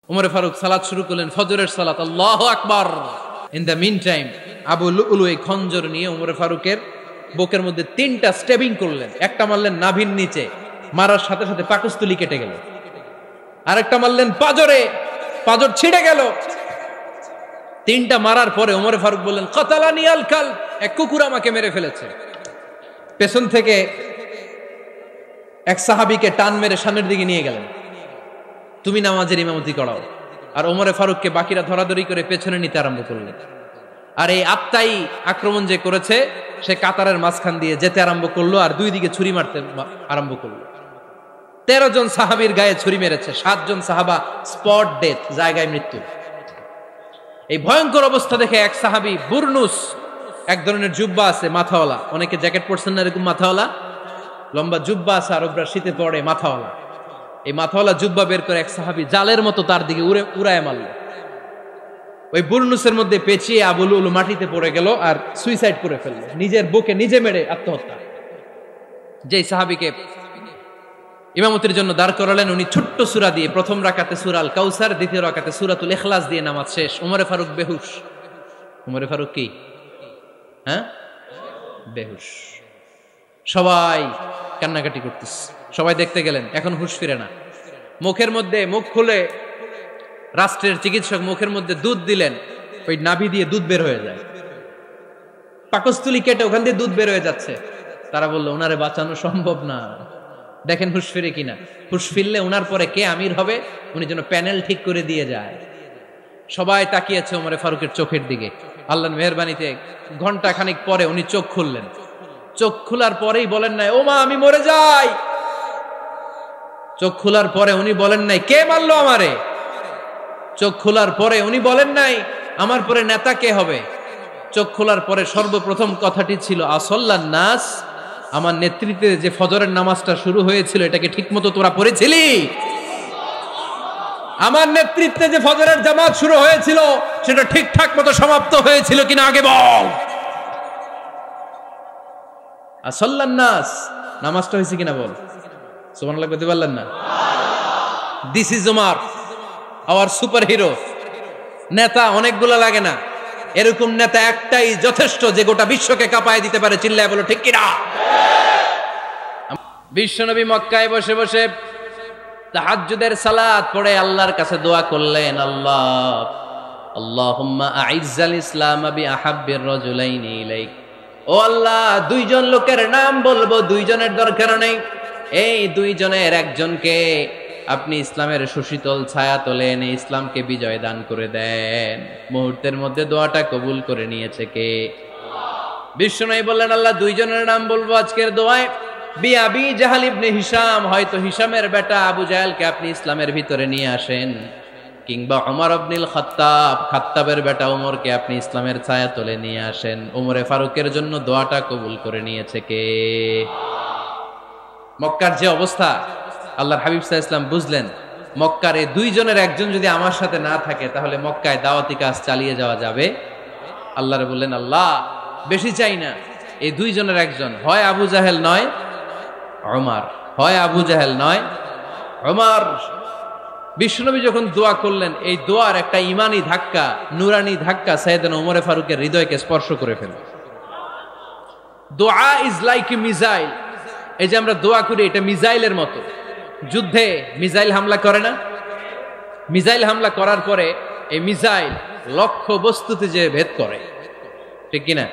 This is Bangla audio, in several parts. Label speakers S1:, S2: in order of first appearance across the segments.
S1: উমরে ফারুক সালাত শুরু করলেন, ফজরের সালাত, আল্লাহু আকবার। In the meantime Abu Lulu এই খঞ্জর নিয়ে উমরে ফারুকের বুকের মধ্যে 3টা স্টেবিং করলেন। একটা মারলেন নাভির নিচে, মারার সাথে সাথে পাকস্থলী কেটে গেল। আরেকটা মারলেন পাজরে, পাজর ছিঁড়ে গেল। 3টা মারার পরে উমরে ফারুক বললেন, কাতালানি আল কাল, এক কুকুর আমাকে মেরে ফেলেছে। পেছন থেকে এক সাহাবীকে টান মেরে সামনের দিকে নিয়ে গেলেন, তুমি নামাজের ইমামতি করাও। আর ওমরে ফারুককে বাকিরা ধরাধরি করে পেছনে নিতে আরম্ভ করলেন। আর এই আত্মাই আক্রমণ যে করেছে, সে কাতারের মাঝখান দিয়ে যেতে আরম্ভ করলো আর 2 দিকে ছুরি মারতে আরম্ভ করলো। 13 জন সাহাবীর গায়ে ছুরি মেরেছে, 7 জন সাহাবা স্পট ডেথ, জায়গায় মৃত্যু। এই ভয়ঙ্কর অবস্থা দেখে এক সাহাবী বুরনুস, এক ধরনের জুব্বা আছে মাথাওয়ালা, অনেকে জ্যাকেট পরছেন না এরকম মাথাওয়ালা, লম্বা জুব্বা আছে আরবরা শীতে পরে মাথাওয়ালা, এই মাথাওয়ালা জুব্বা বের করে এক সাহাবী জালের মতো তার দিকে উড়ায় মারল। ওই বুরনুসের মধ্যে পেঁচিয়ে আবু লুলু মাটিতে পড়ে গেল আর সুইসাইড করে ফেলল, নিজের বুকে নিজে মেরে আত্মহত্যা। যেই সাহাবীকে ইমামতির জন্য দাঁড় করালেন, উনি ছোট্ট সূরা দিয়ে প্রথম রাকাতে সূরা আল কাউসার, দ্বিতীয় রাকাতে সূরাতুল ইখলাস দিয়ে নামাজ শেষ। উমরে ফারুক বেহুশ। উমরে ফারুক কি বেহুশ। সবাই কান্নাকাটি করতেছে, সবাই দেখতে গেলেন, এখন হুঁশ ফিরে না। মুখের মধ্যে, মুখ খুলে রাষ্ট্রের চিকিৎসক মুখের মধ্যে দুধ দিলেন, ওই নাভি দিয়ে দুধ বের হয়ে যায়, পাকস্থলী কেটে ওখান দিয়ে দুধ বের হয়ে যাচ্ছে। তারা বলল, ওনারে বাঁচানো সম্ভব না, দেখেন হুঁশ ফিরে কিনা। হুঁশ ফিরলে ওনার পরে কে আমির হবে, উনি যেন প্যানেল ঠিক করে দিয়ে যায়। সবাই তাকিয়েছে ওমরে ফারুকের চোখের দিকে। আল্লাহর মেহেরবানিতে ঘন্টা খানিক পরে উনি চোখ খুললেন। চোখ খোলার পরেই বলেন নাই, ও মা আমি মরে যাই। চোখ খোলার পরে উনি বলেন নাই, কে মারলো আমারে। চোখ খোলার পরে উনি বলেন নাই, আমার পরে নেতা কে হবে। চোখ খোলার পরে সর্বপ্রথম কথাটি ছিল, আসল্লান নাস, আমার নেতৃত্বে যে ফজরের নামাজটা শুরু হয়েছিল এটাকে ঠিক মতো তোরা পড়েছিলি? আমার নেতৃত্বে যে ফজরের জামাত শুরু হয়েছিল সেটা ঠিকঠাক মতো সমাপ্ত হয়েছিল কিনা আগে বল। আসল্লান নাস, নামাজটা হয়েছে কিনা বল। সুবহানাল্লাহ বলতে পারলেন না? This is Umar, hour super hero. নেতা অনেকগুলো লাগে না, এরকম নেতা একটাই যথেষ্ট যে গোটা বিশ্বকে কাঁপায় দিতে পারে। চিল্লায় বলো ঠিক কিনা? বিশ্বনবী মক্কায় বসে বসে তাহাজ্জুদের সালাত পড়ে আল্লাহর কাছে দোয়া করলেন, আল্লাহুম্মা আইজ্জাল ইসলাম বিআহাব্বির রাজুলাইনি ইলাইক। ও আল্লাহ, 2 জন লোকের নাম বলবো, 2 জনের দরকার নেই, এই 2 জনের একজনকে আপনি ইসলামের সুশীতল ছায়া তলে এনে ইসলামকে বিজয় দান করে দেন। মুহূর্তের মধ্যে দোয়াটা কবুল করে নিয়েছে কে? বিশ্বনবী বললেন, আল্লাহ 2 জনের নাম বলবো আজকের দোয়ায়। আবি জাহাল ইবনে হিশাম, হয়তো হিশামের বেটা আবু জাহেলকে আপনি ইসলামের ভিতরে নিয়ে আসেন, কিংবা ওমর ইবনুল খাত্তাব, খাত্তাবের বেটা ওমরকে আপনি ইসলামের ছায়া তলে নিয়ে আসেন। ওমরে ফারুকের জন্য দোয়াটা কবুল করে নিয়েছে কে? মক্কার যে অবস্থা, আল্লাহর হাবিব সাল্লাল্লাহু আলাইহি ওয়াসাল্লাম বুঝলেন, মক্কার এই 2 জনের একজন যদি আমার সাথে না থাকে তাহলে মক্কায় দাওয়াতি কাজ চালিয়ে যাওয়া যাবে। আল্লাহরে বললেন, আল্লাহ বেশি চাই না, এই 2 জনের একজন, হয় আবু জাহেল নয় ওমর, হয় আবু জাহেল নয় ওমর। বিশ্বনবী যখন দোয়া করলেন, এই দোয়ার একটা ইমানি ধাক্কা, নুরানি ধাক্কা সাইয়েদনা ওমরে ফারুকের হৃদয়কে স্পর্শ করে ফেলল। দোয়া ইজ লাইক এ মিসাইল। এই যে আমরা দোয়া করি, এটা মিসাইলের মতো। যুদ্ধে মিসাইল হামলা করে না? মিসাইল হামলা করার পরে এই মিসাইল লক্ষ্য বস্তুতে যে ভেদ করে, ঠিক কিনা?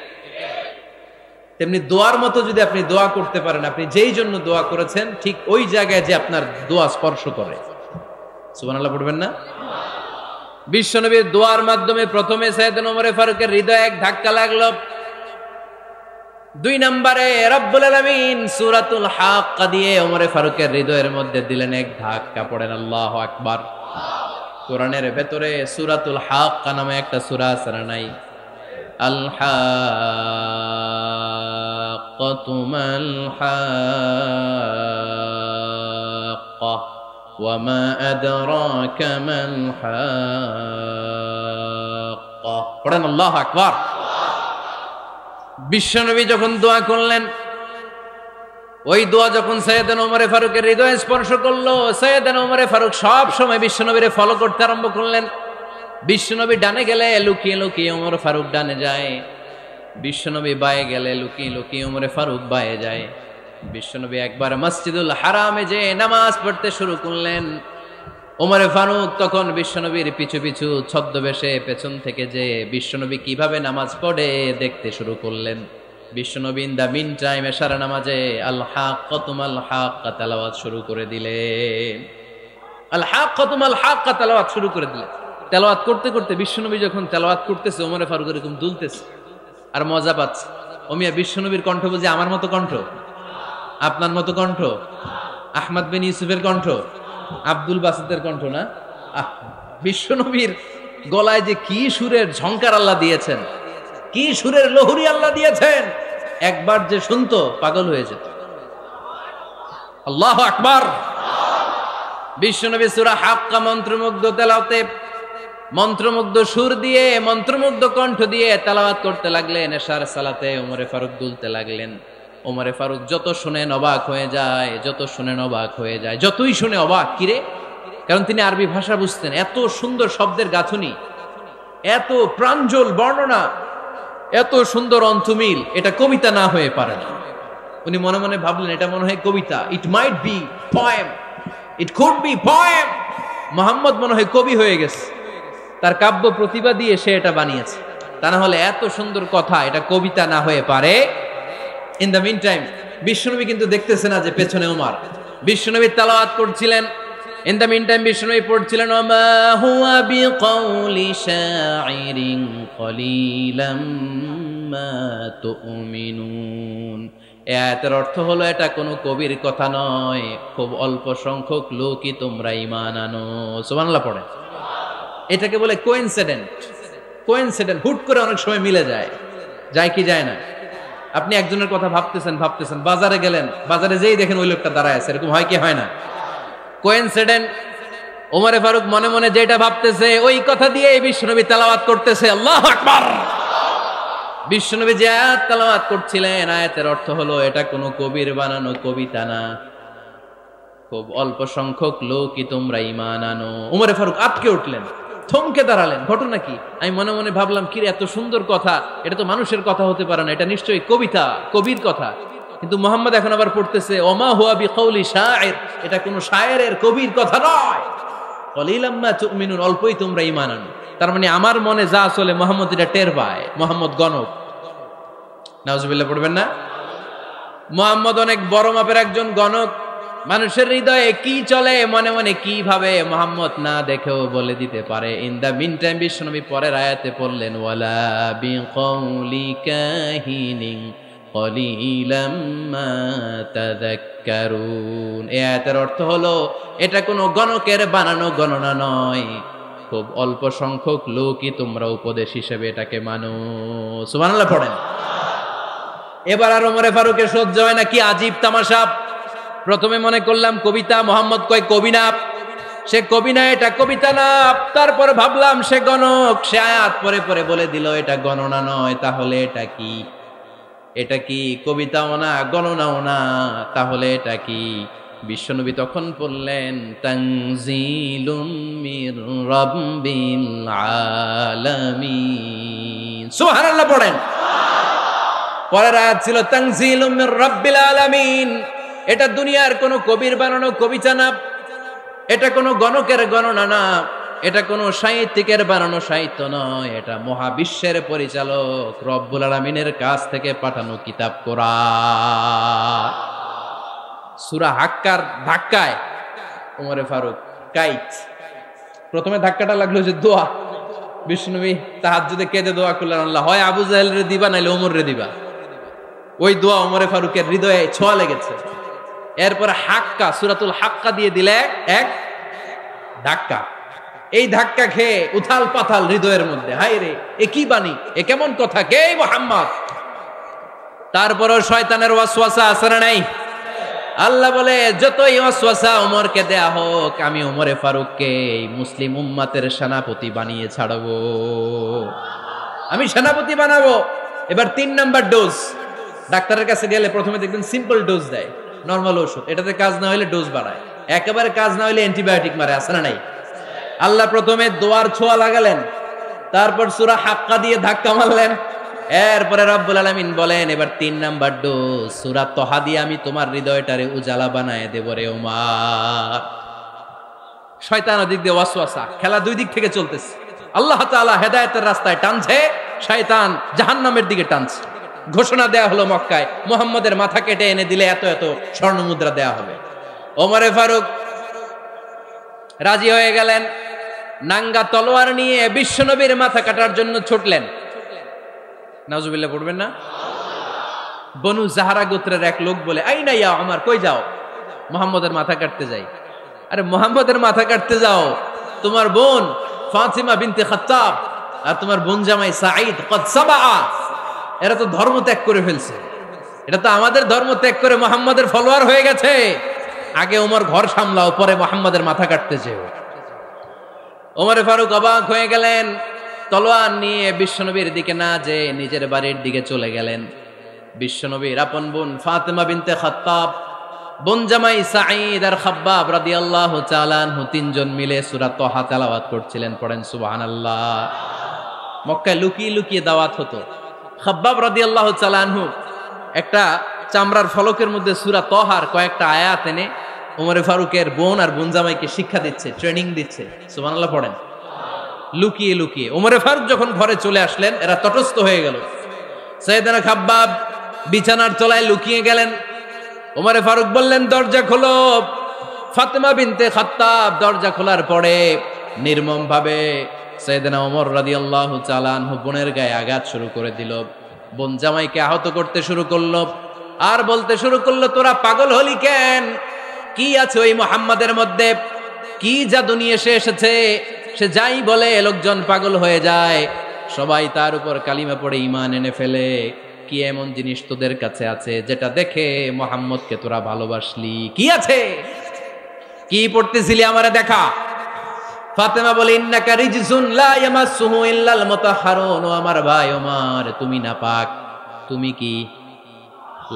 S1: তেমনি দোয়ার মতো যদি আপনি দোয়া করতে পারেন, আপনি যেই জন্য দোয়া করেছেন ঠিক ওই জায়গায় যে আপনার দোয়া স্পর্শ করে। সুবহানাল্লাহ পড়বেন না? বিশ্বনবীর দোয়ার মাধ্যমে প্রথমে সাইয়েদনা ওমর ফারুকের হৃদয়ে এক ধাক্কা লাগলো। 2 নম্বরে রব্বুল আলামিন সূরাতুল হাক্কা দিয়ে ওমর ফারুকের হৃদয়ের মধ্যে দিলেন এক ধাক্কা। পড়েন আল্লাহু আকবার। কোরআনের ভেতরে সূরাতুল হাক্কা নামে একটা সূরা আছে না নাই? আল হাক্কাতু মাল হাক্কা ওয়া মা আদরাকা মাল হাক্কা। পড়েন আল্লাহু আকবার। বিশ্বনবী যখন দোয়া করলেন, ওই দোয়া যখন সাইয়েদনা ওমর ফারুকের হৃদয়ে স্পর্শ করলো, সাইয়েদনা ওমর ফারুক সব সময় বিশ্বনবীরে ফলো করতে আরম্ভ করলেন। বিশ্বনবী ডানে গেলে লুকিয়ে লুকিয়ে ওমর ফারুক ডানে যায়, বিশ্বনবী বায়ে গেলে লুকিয়ে লুকিয়ে ওমর ফারুক বায়ে যায়। বিশ্বনবী একবার মসজিদুল হারামে যে নামাজ পড়তে শুরু করলেন, ওমর ফারুক তখন বিশ্বনবীর পিছু পিছু ছদ্মবেশে পেছন থেকে যে বিশ্বনবী কিভাবে নামাজ পড়ে দেখতে শুরু করলেন। বিশ্বনবী ইন দা মিন টাইম এশারা নামাজে আল হাক্কাতুমাল হাক্কা তেলাওয়াত শুরু করে দিলেন। আল হাক্কাতুমাল হাক্কা তেলাওয়াত শুরু করে দিলেন। তেলাওয়াত করতে করতে বিশ্বনবী যখন তেলাওয়াত করতেছে, ওমর ফারুক এরকম দুলতেছে আর মজা পাচ্ছে। ওমিয়া বিশ্বনবীর কণ্ঠ বুঝি আমার মতো কণ্ঠ, আপনার মতো কণ্ঠ, আহমদ বিন ইউসুফের কণ্ঠ, আব্দুল বাসিতের কণ্ঠ না। বিশ্বনবীর গলায় যে কি সুরের ঝংকার আল্লাহ দিয়েছেন, কি সুরের লহরী আল্লাহ দিয়েছেন, একবার যে শুনতো পাগল হয়ে যেত। আল্লাহু আকবার। বিশ্বনবী সূরা হাক্কা মন্ত্রমুগ্ধ তেলাওয়াতে, মন্ত্রমুগ্ধ সুর দিয়ে, মন্ত্রমুগ্ধ কণ্ঠ দিয়ে তেলাওয়াত করতে লাগলেন। এশার সালাতে ওমর ফারুক দুলতে লাগলেন। ওমর ফারুক যত শুনেন অবাক হয়ে যায়, যত শুনেন অবাক হয়ে যায়, যতই শুনে অবাক। কিরে? কারণ তিনি আরবি ভাষা বুঝতেন। এত সুন্দর শব্দের গাঁথুনি, এত প্রাঞ্জল বর্ণনা, এত সুন্দর অন্তমিল, এটা কবিতা না হয়ে পারে না। উনি মনে মনে ভাবলেন এটা মনে হয় কবিতা। It might be poem, it could be poem. Muhammad মনে হয় কবি হয়ে গেছে, তার কাব্য প্রতিভা দিয়ে সে এটা বানিয়েছে। তা না হলে এত সুন্দর কথা, এটা কবিতা না হয়ে পারে। ইন দ্য মিন টাইম বিশ্বনবী কিন্তু দেখতেছে না যে পেছনে ওমর। বিশ্বনবী তেলাওয়াত করছিলেন। ইন দ্য মিন টাইম বিশ্বনবী পড়ছিলেন ওমা হুয়া বিকাউলি শাইরিন কলিলাম মা তুমিনুন। এই আয়াতের অর্থ হলো এটা কোনো কবির কথা নয়, খুব অল্প সংখ্যক লোকই তোমরা ঈমান আনো। সুবহানাল্লাহ পড়ে। এটাকে বলে কোইন্সিডেন্ট। কোইন্সিডেন্ট হুট করে অনেক সময় মিলে যায়, যায় কি যায় না। আপনি একজনের কথা ভাবতেছেন ভাবতেছেন, বাজারে গেলেন, বাজারে যেই দেখেন ওই লোকটা দাঁড়ায় আছে, এরকম হয় কি হয় না? কোইন্সিডেন্ট। ওমর ফারুক মনে মনে যেটা ভাবতেছে ওই কথা দিয়ে বিশ্বনবী তেলাওয়াত করতেছে। আল্লাহু আকবার। বিশ্বনবী যে আয়াত তেলাওয়াত করছিলেন, আয়াতের অর্থ হলো এটা কোনো কবির বানানো কবিতা না, খুব অল্প সংখ্যক লোকই তোমরা ঈমান আনো। ওমর ফারুক আটকে উঠলেন, থমকে দাঁড়ালেন। ঘটনা কি? আমি মনে মনে ভাবলাম, কি এত সুন্দর কথা, এটা তো মানুষের কথা হতে পারে না, এটা নিশ্চয়ই কবিতা, কবির কথা। কিন্তু মুহাম্মদ এখন আবার পড়তেছে ওমা হুয়া বিকাউলি শাইর, এটা কোনো শায়েরের, কবির কথা নয়। কলিলাম মা তুমিনুন, অল্পই তোমরা ঈমান আনো। তার মানে আমার মনে যা চলে মুহাম্মদ এটা টের পায়। মুহাম্মদ গণক। নাউজুবিল্লাহ পড়বেন না? মুহাম্মদ অনেক বড় মাপের একজন গণক। মানুষের হৃদয়ে কি চলে, মনে মনে কি ভাবে, মুহাম্মদ না দেখেও বলে দিতে পারে। ইন দা মিন টাইম বিশ্বনবী পরের আয়াতে পড়লেন ওয়ালা বিকাউলি কাহিনিন কলিলাম মা তাযাক্কারুন। এই আয়াতের অর্থ হলো এটা কোনো গণকের বানানো গণনা নয়, খুব অল্প সংখ্যক লোকই তোমরা উপদেশ হিসেবে এটাকে মানো। সুবহানাল্লাহ পড়েন। এবার আর ওমর ফারুকের সহ্য হয় না, কি আজীব তামাশা। প্রথমে মনে করলাম কবিতা, মোহাম্মদ কয় কবি না, সে কবি না, এটা কবিতা না। তারপর ভাবলাম সে গণক, সে আয়াত পরে পরে বলে দিল এটা গণনা নয়, তাহলে এটা কি? এটা কি কবিতাও না, গণনাও না, তাহলে এটা কি? বিশ্বনবী তখন বললেন তানজিলুম মির রাব্বিল আলামিন। সুবহানাল্লাহ পড়েন। পরের আয়াত ছিল তানজিলুম মির রাব্বিল আলামিন। এটা দুনিয়ার কোনো কবির বানানো কবিতা না, এটা কোনো গণকের গণনা না, এটা কোনো সাহিত্যিকের বানানো সাহিত্য নয়, এটা মহাবিশ্বের পরিচালক রব্বুল আলামিনের কাছ থেকে পাঠানো কিতাব কোরআন। সূরা হাক্কার ধাক্কায় ওমর ফারুক কাইত। প্রথমে ধাক্কাটা লাগলো যে দোয়া। বিশ্বনবী তাহাজ্জুদে কেঁদে দোয়া করলেন, আল্লাহ হয় আবু জাহেল রে দিবা, নাইলে ওমর রে দিবা। ওই দোয়া ওমর ফারুকের হৃদয়ে ছোঁয়া লেগেছে। এরপরে হাক্কা, সূরাতুল হাক্কা দিয়ে দিলে এক ধাক্কা। এই ধাক্কা খেয়ে উথাল পাথাল হৃদয়ের মধ্যে, হায় রে এ কি বাণী, এ কেমন কথা, কে মুহাম্মদ? তারপরও শয়তানের ওয়াসওয়াসা আছে না নাই? আল্লাহ বলে যতই ওয়াসওয়াসা ওমরকে দেয়া হোক, আমি ওমরে ফারুককে এই মুসলিম উম্মাতের সেনাপতি বানিয়ে ছাড়বো, আমি সেনাপতি বানাবো। এবার 3 নাম্বার ডোজ। ডাক্তারের কাছে গেলে প্রথমে দেখবেন সিম্পল ডোজ দেয়, নরমাল ওষুধ, এটাতে কাজ না হলে ডোজ বাড়ায়, একেবারে কাজ না হলে অ্যান্টিবায়োটিক মারে, আছে না নাই? আল্লাহ প্রথমে দোয়ার ছোঁয়া লাগালেন, তারপর সূরা হাক্কা দিয়ে ধাক্কা মারলেন, এরপরে রব্বুল আলামিন বলেন এবার 3 নাম্বার ডোজ সূরা তহা দিয়ে আমি তোমার হৃদয়টারে উজালা বানায় দেব রে ওমর। শয়তান ওদিক দিয়ে ওয়াসওয়াসা, খেলা দুই দিক থেকে চলতেছে। আল্লাহ তাআলা হেদায়েতের রাস্তায় টানছে, শয়তান জাহান্নামের দিকে টানছে। ঘোষণা দেয়া হলো মক্কায়, মুহাম্মাদের মাথা কেটে এনে দিলে এত এত স্বর্ণ মুদ্রা দেয়া হবে। ওমরে ফারুক রাজি হয়ে গেলেন, নাঙ্গা তলোয়ার নিয়ে বিশ্বনবীর মাথা কাটার জন্য ছুটলেন। নাউজুবিল্লাহ পড়বেন না? বনু জাহরা গোত্রের এক লোক বলে, আইনা ইয়া ওমর, কই যাও? মুহাম্মাদের মাথা কাটতে যাই। আরে মুহাম্মাদের মাথা কাটতে যাও? তোমার বোন ফাতিমা বিনতে খাত্তাব আর তোমার বোন জামাই সাঈদ কদ সাবা, এরা তো ধর্ম ত্যাগ করে ফেলছে, এটা তো আমাদের ধর্ম ত্যাগ করে মুহাম্মাদের ফলোয়ার হয়ে গেছে। আগে ওমর ঘর সামলাও, পরে মুহাম্মাদের মাথা কাটতে যেও। ওমরে ফারুক অবাক হয়ে গেলেন, তলোয়ার নিয়ে বিশ্বনবীর দিকে না যে নিজের বাড়ির দিকে চলে গেলেন। বিশ্বনবীর আপন বোন ফাতিমা বিনতে খাত্তাব, বোন জামাই সাঈদ আর খাব্বাব রাদিয়াল্লাহু তাআলা আনহু তিনজন মিলে সূরা তহা তেলাওয়াত করছিলেন। পড়েন সুবহানাল্লাহ। মক্কায় লুকিয়ে লুকিয়ে দাওয়াত হতো। খাব্বাব রাদিয়াল্লাহু তাআলা আনহু একটা চামড়ার ফলকের মধ্যে সূরা তহার কয়েকটা আয়াত এনে ওমরে ফারুকের বোন আর বোন জামাইকে শিক্ষা দিচ্ছে, ট্রেনিং দিচ্ছে। সুবহানাল্লাহ পড়েন। লুকিয়ে লুকিয়ে ওমরে ফারুক যখন ঘরে চলে আসলেন, এরা তটস্থ হয়ে গেল। সাইয়েদনা খাব্বাব বিছানার তলায় লুকিয়ে গেলেন। ওমরে ফারুক বললেন, দরজা খোলো। ফাতিমা বিনতে খাত্তাব দরজা খোলার পরে নির্মম ভাবে সাইয়েদনা ওমর রাদিয়াল্লাহু তাআলা আনহু বোনের গায়ে আঘাত শুরু করে দিল। বোন জামাইকে আহত করতে শুরু করলো আর বলতে শুরু করলো, তোরা পাগল হলি কেন? কি আছে ওই মুহাম্মাদের মধ্যে? কি জাদু নিয়ে এসেছে? সে যাই বলে লোকজন পাগল হয়ে যায়, সবাই তার উপর কালিমা পড়ে ঈমান এনে ফেলে। কি এমন জিনিস তোদের কাছে আছে যেটা দেখে মুহাম্মদকে তোরা ভালোবাসলি? কি আছে? কি পড়তেছিলি আমারে দেখা। ফাতেমা বলে, ইন্নাকা রিজসুন লা ইয়ামাসসুহু ইল্লাল মুতাহহারুন। ও আমার ভাই ওমর, তুমি নাপাক। তুমি কি?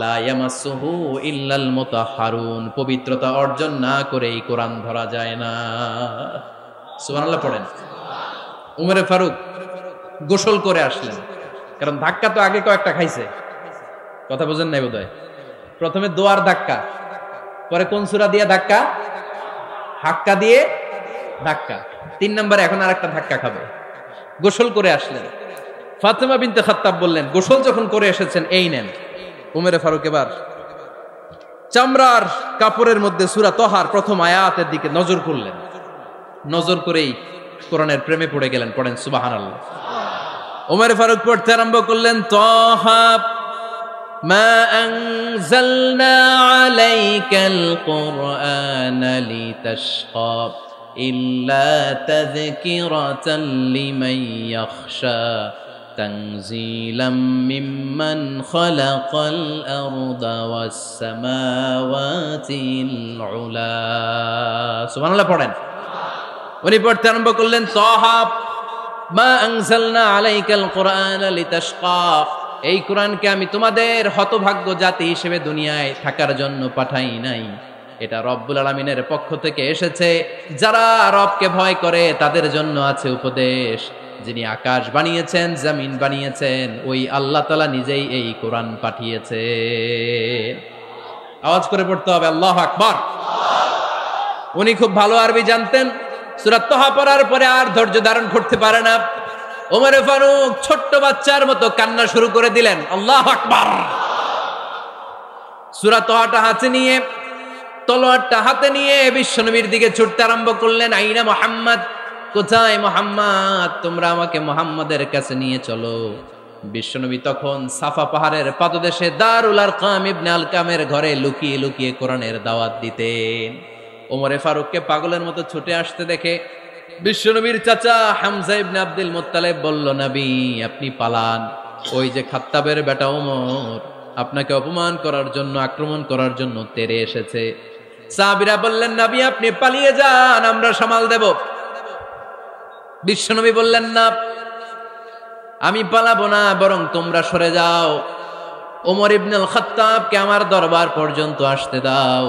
S1: লা ইয়ামাসসুহু ইল্লাল মুতাহহারুন, পবিত্রতা অর্জন না করে এই কোরআন ধরা যায় না। সুবহানাল্লাহ পড়েন। উমরে ফারুক গোসল করে আসলেন, কারণ ধাক্কা তো আগে কয়েকটা খাইছে। কথা বুঝেন নাই বোধহয়? প্রথমে দোয়ার ধাক্কা, পরে কোন সূরা দিয়ে ধাক্কা? হাক্কা দিয়ে ধাক্কা। 3 নম্বরে এখন আরেকটা ধাক্কা খাবে। গোসল করে আসলেন। ফাতিমা বিনতে খাত্তাব বললেন, গোসল যখন করে এসেছেন, এই নেন। উমরে ফারুক এবার চামড়ার কাপড়ের মধ্যে সূরা তহার প্রথম আয়াতের দিকে নজর করলেন। নজর করেই কোরআনের প্রেমে পড়ে গেলেন। পড়েন সুবহানাল্লাহ। উমরে ফারুক পড়তে আরম্ভ করলেন, তহা মা আনজালনা আলাইকাল কুরআনা লিতাশকা ইল্লা তাযকিরাতাল লিমান ইয়াখশা তানজিলাম মিম্মান খালাকাল আরদা ওয়াস সামাওয়াতিল উলা। সুবহানাল্লাহ পড়েন। উনি পড়তে আরম্ভ করলেন, তহা মা আনজালনা আলাইকাল কুরআনা লিতাশকা, এই কোরআনকে আমি তোমাদের হতভাগ্য জাতি হিসেবে দুনিয়ায় থাকার জন্য পাঠাই নাই। এটা রব্বুল আলামিনের পক্ষ থেকে এসেছে। যারা রবকে ভয় করে তাদের জন্য আছে উপদেশ। যিনি আকাশ বানিয়েছেন, জমিন বানিয়েছেন, ওই আল্লাহ তাআলা নিজেই এই কোরআন পাঠিয়েছে। আওয়াজ করে পড়তে হবে, আল্লাহু আকবার। উনি খুব ভালো আরবি জানতেন। সূরা তহা পড়ার পরে আর ধৈর্য ধারণ করতে পারে না। ওমরে ফারুক ছোট্ট বাচ্চার মতো কান্না শুরু করে দিলেন। আল্লাহু আকবার। সূরা তহাটা হাতে নিয়ে, তলোয়ারটা হাতে নিয়ে বিশ্বনবীর দিকে ছুটতে আরম্ভ করলেন। আইনা মুহাম্মদ, কোথায় মুহাম্মদ? তোমরা আমাকে মুহাম্মাদের কাছে নিয়ে চলো। বিশ্বনবী তখন সাফা পাহাড়ের পাদদেশে দারুল আরকাম ইবনে আলকামের ঘরে লুকিয়ে লুকিয়ে কোরআনের দাওয়াত দিতেন। ওমরে ফারুককে পাগলের মতো ছুটে আসতে দেখে বিশ্বনবীর চাচা হামজা ইবনে আব্দুল মুত্তালিব বলল, নবী আপনি পালান। ওই যে খাত্তাবের বেটা ওমর আপনাকে অপমান করার জন্য, আক্রমণ করার জন্য তেরে এসেছে। সাহাবীরা বললেন, নবী আপনি পালিয়ে যান, আমরা সামাল দেব। বিশ্বনবী বললেন, না আমি পালাবো না, বরং তোমরা সরে যাও। ওমর ইবনুল খাত্তাবকে আমার দরবার পর্যন্ত আসতে দাও।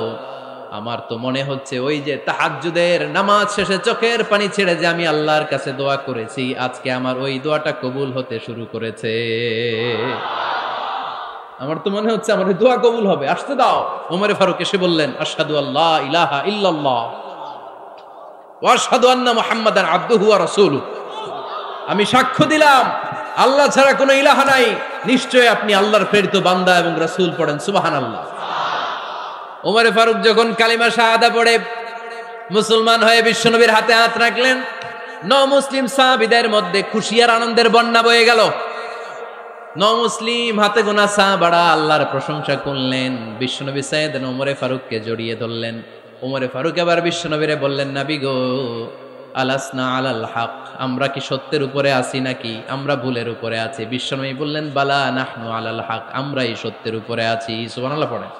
S1: আমার তো মনে হচ্ছে ওই যে তাহাজ্জুদের নামাজ শেষে চোখের পানি ছেড়ে যে আমি আল্লাহর কাছে দোয়া করেছি, আজকে আমার ওই দোয়াটা কবুল হতে শুরু করেছে। আমার তো মনে হচ্ছে আমার দোয়া কবুল হবে, আসতে দাও। ওমরে ফারুক এসে বললেন, আশহাদু আল্লা ইলাহা ইল্লাল্লাহ ওয়া আশহাদু আন্না মুহাম্মাদান আবদুহু ওয়া রাসূলুহু। আমি সাক্ষ্য দিলাম আল্লাহ ছাড়া কোনো ইলাহা নাই, নিশ্চয় আপনি আল্লাহর প্রেরিত বান্দা এবং রাসূল। পড়েন সুবহানাল্লাহ। ওমরে ফারুক যখন কালিমা শাহাদা পড়ে মুসলমান হয়ে বিশ্বনবীর হাতে হাত রাখলেন, মুসলিম সাহাবীদের মধ্যে খুশি আর আনন্দের বন্যা বয়ে গেল। মুসলিম হাতে গোনা সাহাবারা আল্লাহর প্রশংসা করলেন। বিশ্বনবী সাইয়েদনা ওমরে ফারুককে জড়িয়ে ধরলেন। ওমরে ফারুক এবার বিশ্বনবীরে বললেন, নবী গো, আলাসনা আলাল হক, আমরা কি সত্যের উপরে আছি নাকি আমরা ভুলের উপরে আছি? বিশ্বনবী বললেন, বালা নাহনু আলাল হক, আমরাই সত্যের উপরে আছি। সুবহানাল্লাহ পড়েন।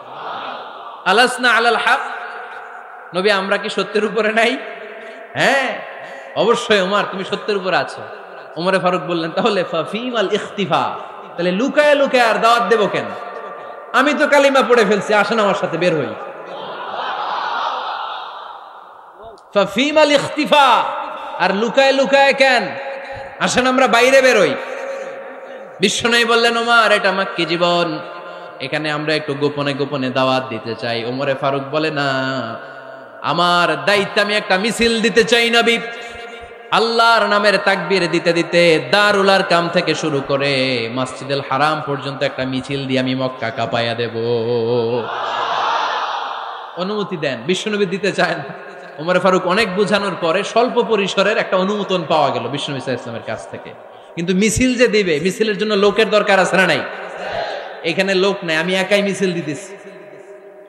S1: আলাসনা আলাল হক, নবী আমরা কি সত্যের উপরে নাই? হ্যাঁ অবশ্যই ওমর, তুমি সত্যের উপরে আছো। ওমরে ফারুক বললেন, তাহলে ফাফিমাল ইখতিফা, তাহলে লুকায় লুকায় আর দাওয়াত দেব কেন? আমি তো কালিমা পড়ে ফেলছি, আসেন আমার সাথে বের হই। ফাফিমাল ইখতিফা, আর লুকায় লুকায় কেন? আসেন আমরা বাইরে বের হই। বিশ্বনবী বললেন, ওমর এটা মাক্কি জীবন, এখানে আমরা একটু গোপনে গোপনে দাওয়াত দিতে চাই। ওমরে ফারুক বলে, না, আমার দায়িত্ব, আমি একটা মিছিল দিতে চাই নবী। আল্লাহর নামের তাকবীর দিতে দিতে দারুল আরকাম থেকে শুরু করে মসজিদুল হারাম পর্যন্ত একটা মিছিল দিয়ে আমি মক্কা কাঁপাইয়া দেব। অনুমতি দেন। বিশ্বনবী দিতে চান। ওমর ফারুক অনেক বোঝানোর পরে স্বল্প পরিসরের একটা অনুমোদন পাওয়া গেল বিশ্বনবী সাল্লাল্লাহু আলাইহি ওয়াসাল্লামের কাছ থেকে। কিন্তু মিছিল যে দিবে, মিছিলের জন্য লোকের দরকার আছে না নাই? এখানে লোক নাই, আমি একাই মিছিল দিতেছি।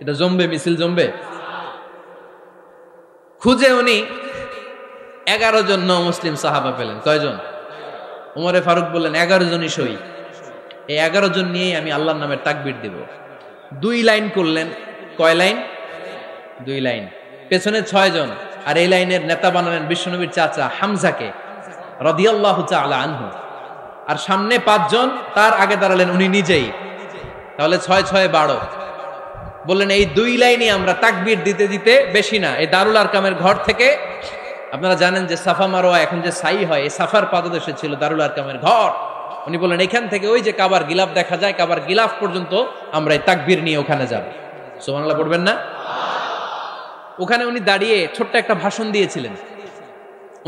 S1: এটা জমবে, মিছিল জমবে। খুঁজে উনি 11 জন মুসলিম সাহাবা পেলেন। কয়জন? ওমরে ফারুক বললেন, 11 জনই সই। এই 11 জন নিয়েই আমি আল্লাহর নামের তাকবীর দিব। 2 লাইন করলেন। কয় লাইন? 2 লাইন। পেছনে 6 জন, আর এই লাইনের নেতা বানালেন বিশ্বনবীর চাচা হামজাকে রাদিয়াল্লাহু তাআলা আনহু। আর সামনে 5 জন, তার আগে দাঁড়ালেন উনি নিজেই। তাহলে 6 6 12। বললেন, এই 2 লাইনই আমরা তাকবীর দিতে দিতে, বেশি না, এই দারুল আরকামের ঘর থেকে, আপনারা জানেন যে সাফা মারোয়া এখন যে সাই হয়, এই সাফার পাদদেশে ছিল দারুল আরকামের ঘর। উনি বললেন, এখান থেকে ওই যে কাবার গিলাফ দেখা যায়, কাবার গিলাফ পর্যন্ত আমরা এই তাকবীর নিয়ে ওখানে যাব। সুবহানাল্লাহ পড়বেন না? ওখানে উনি দাঁড়িয়ে ছোট্ট একটা ভাষণ দিয়েছিলেন।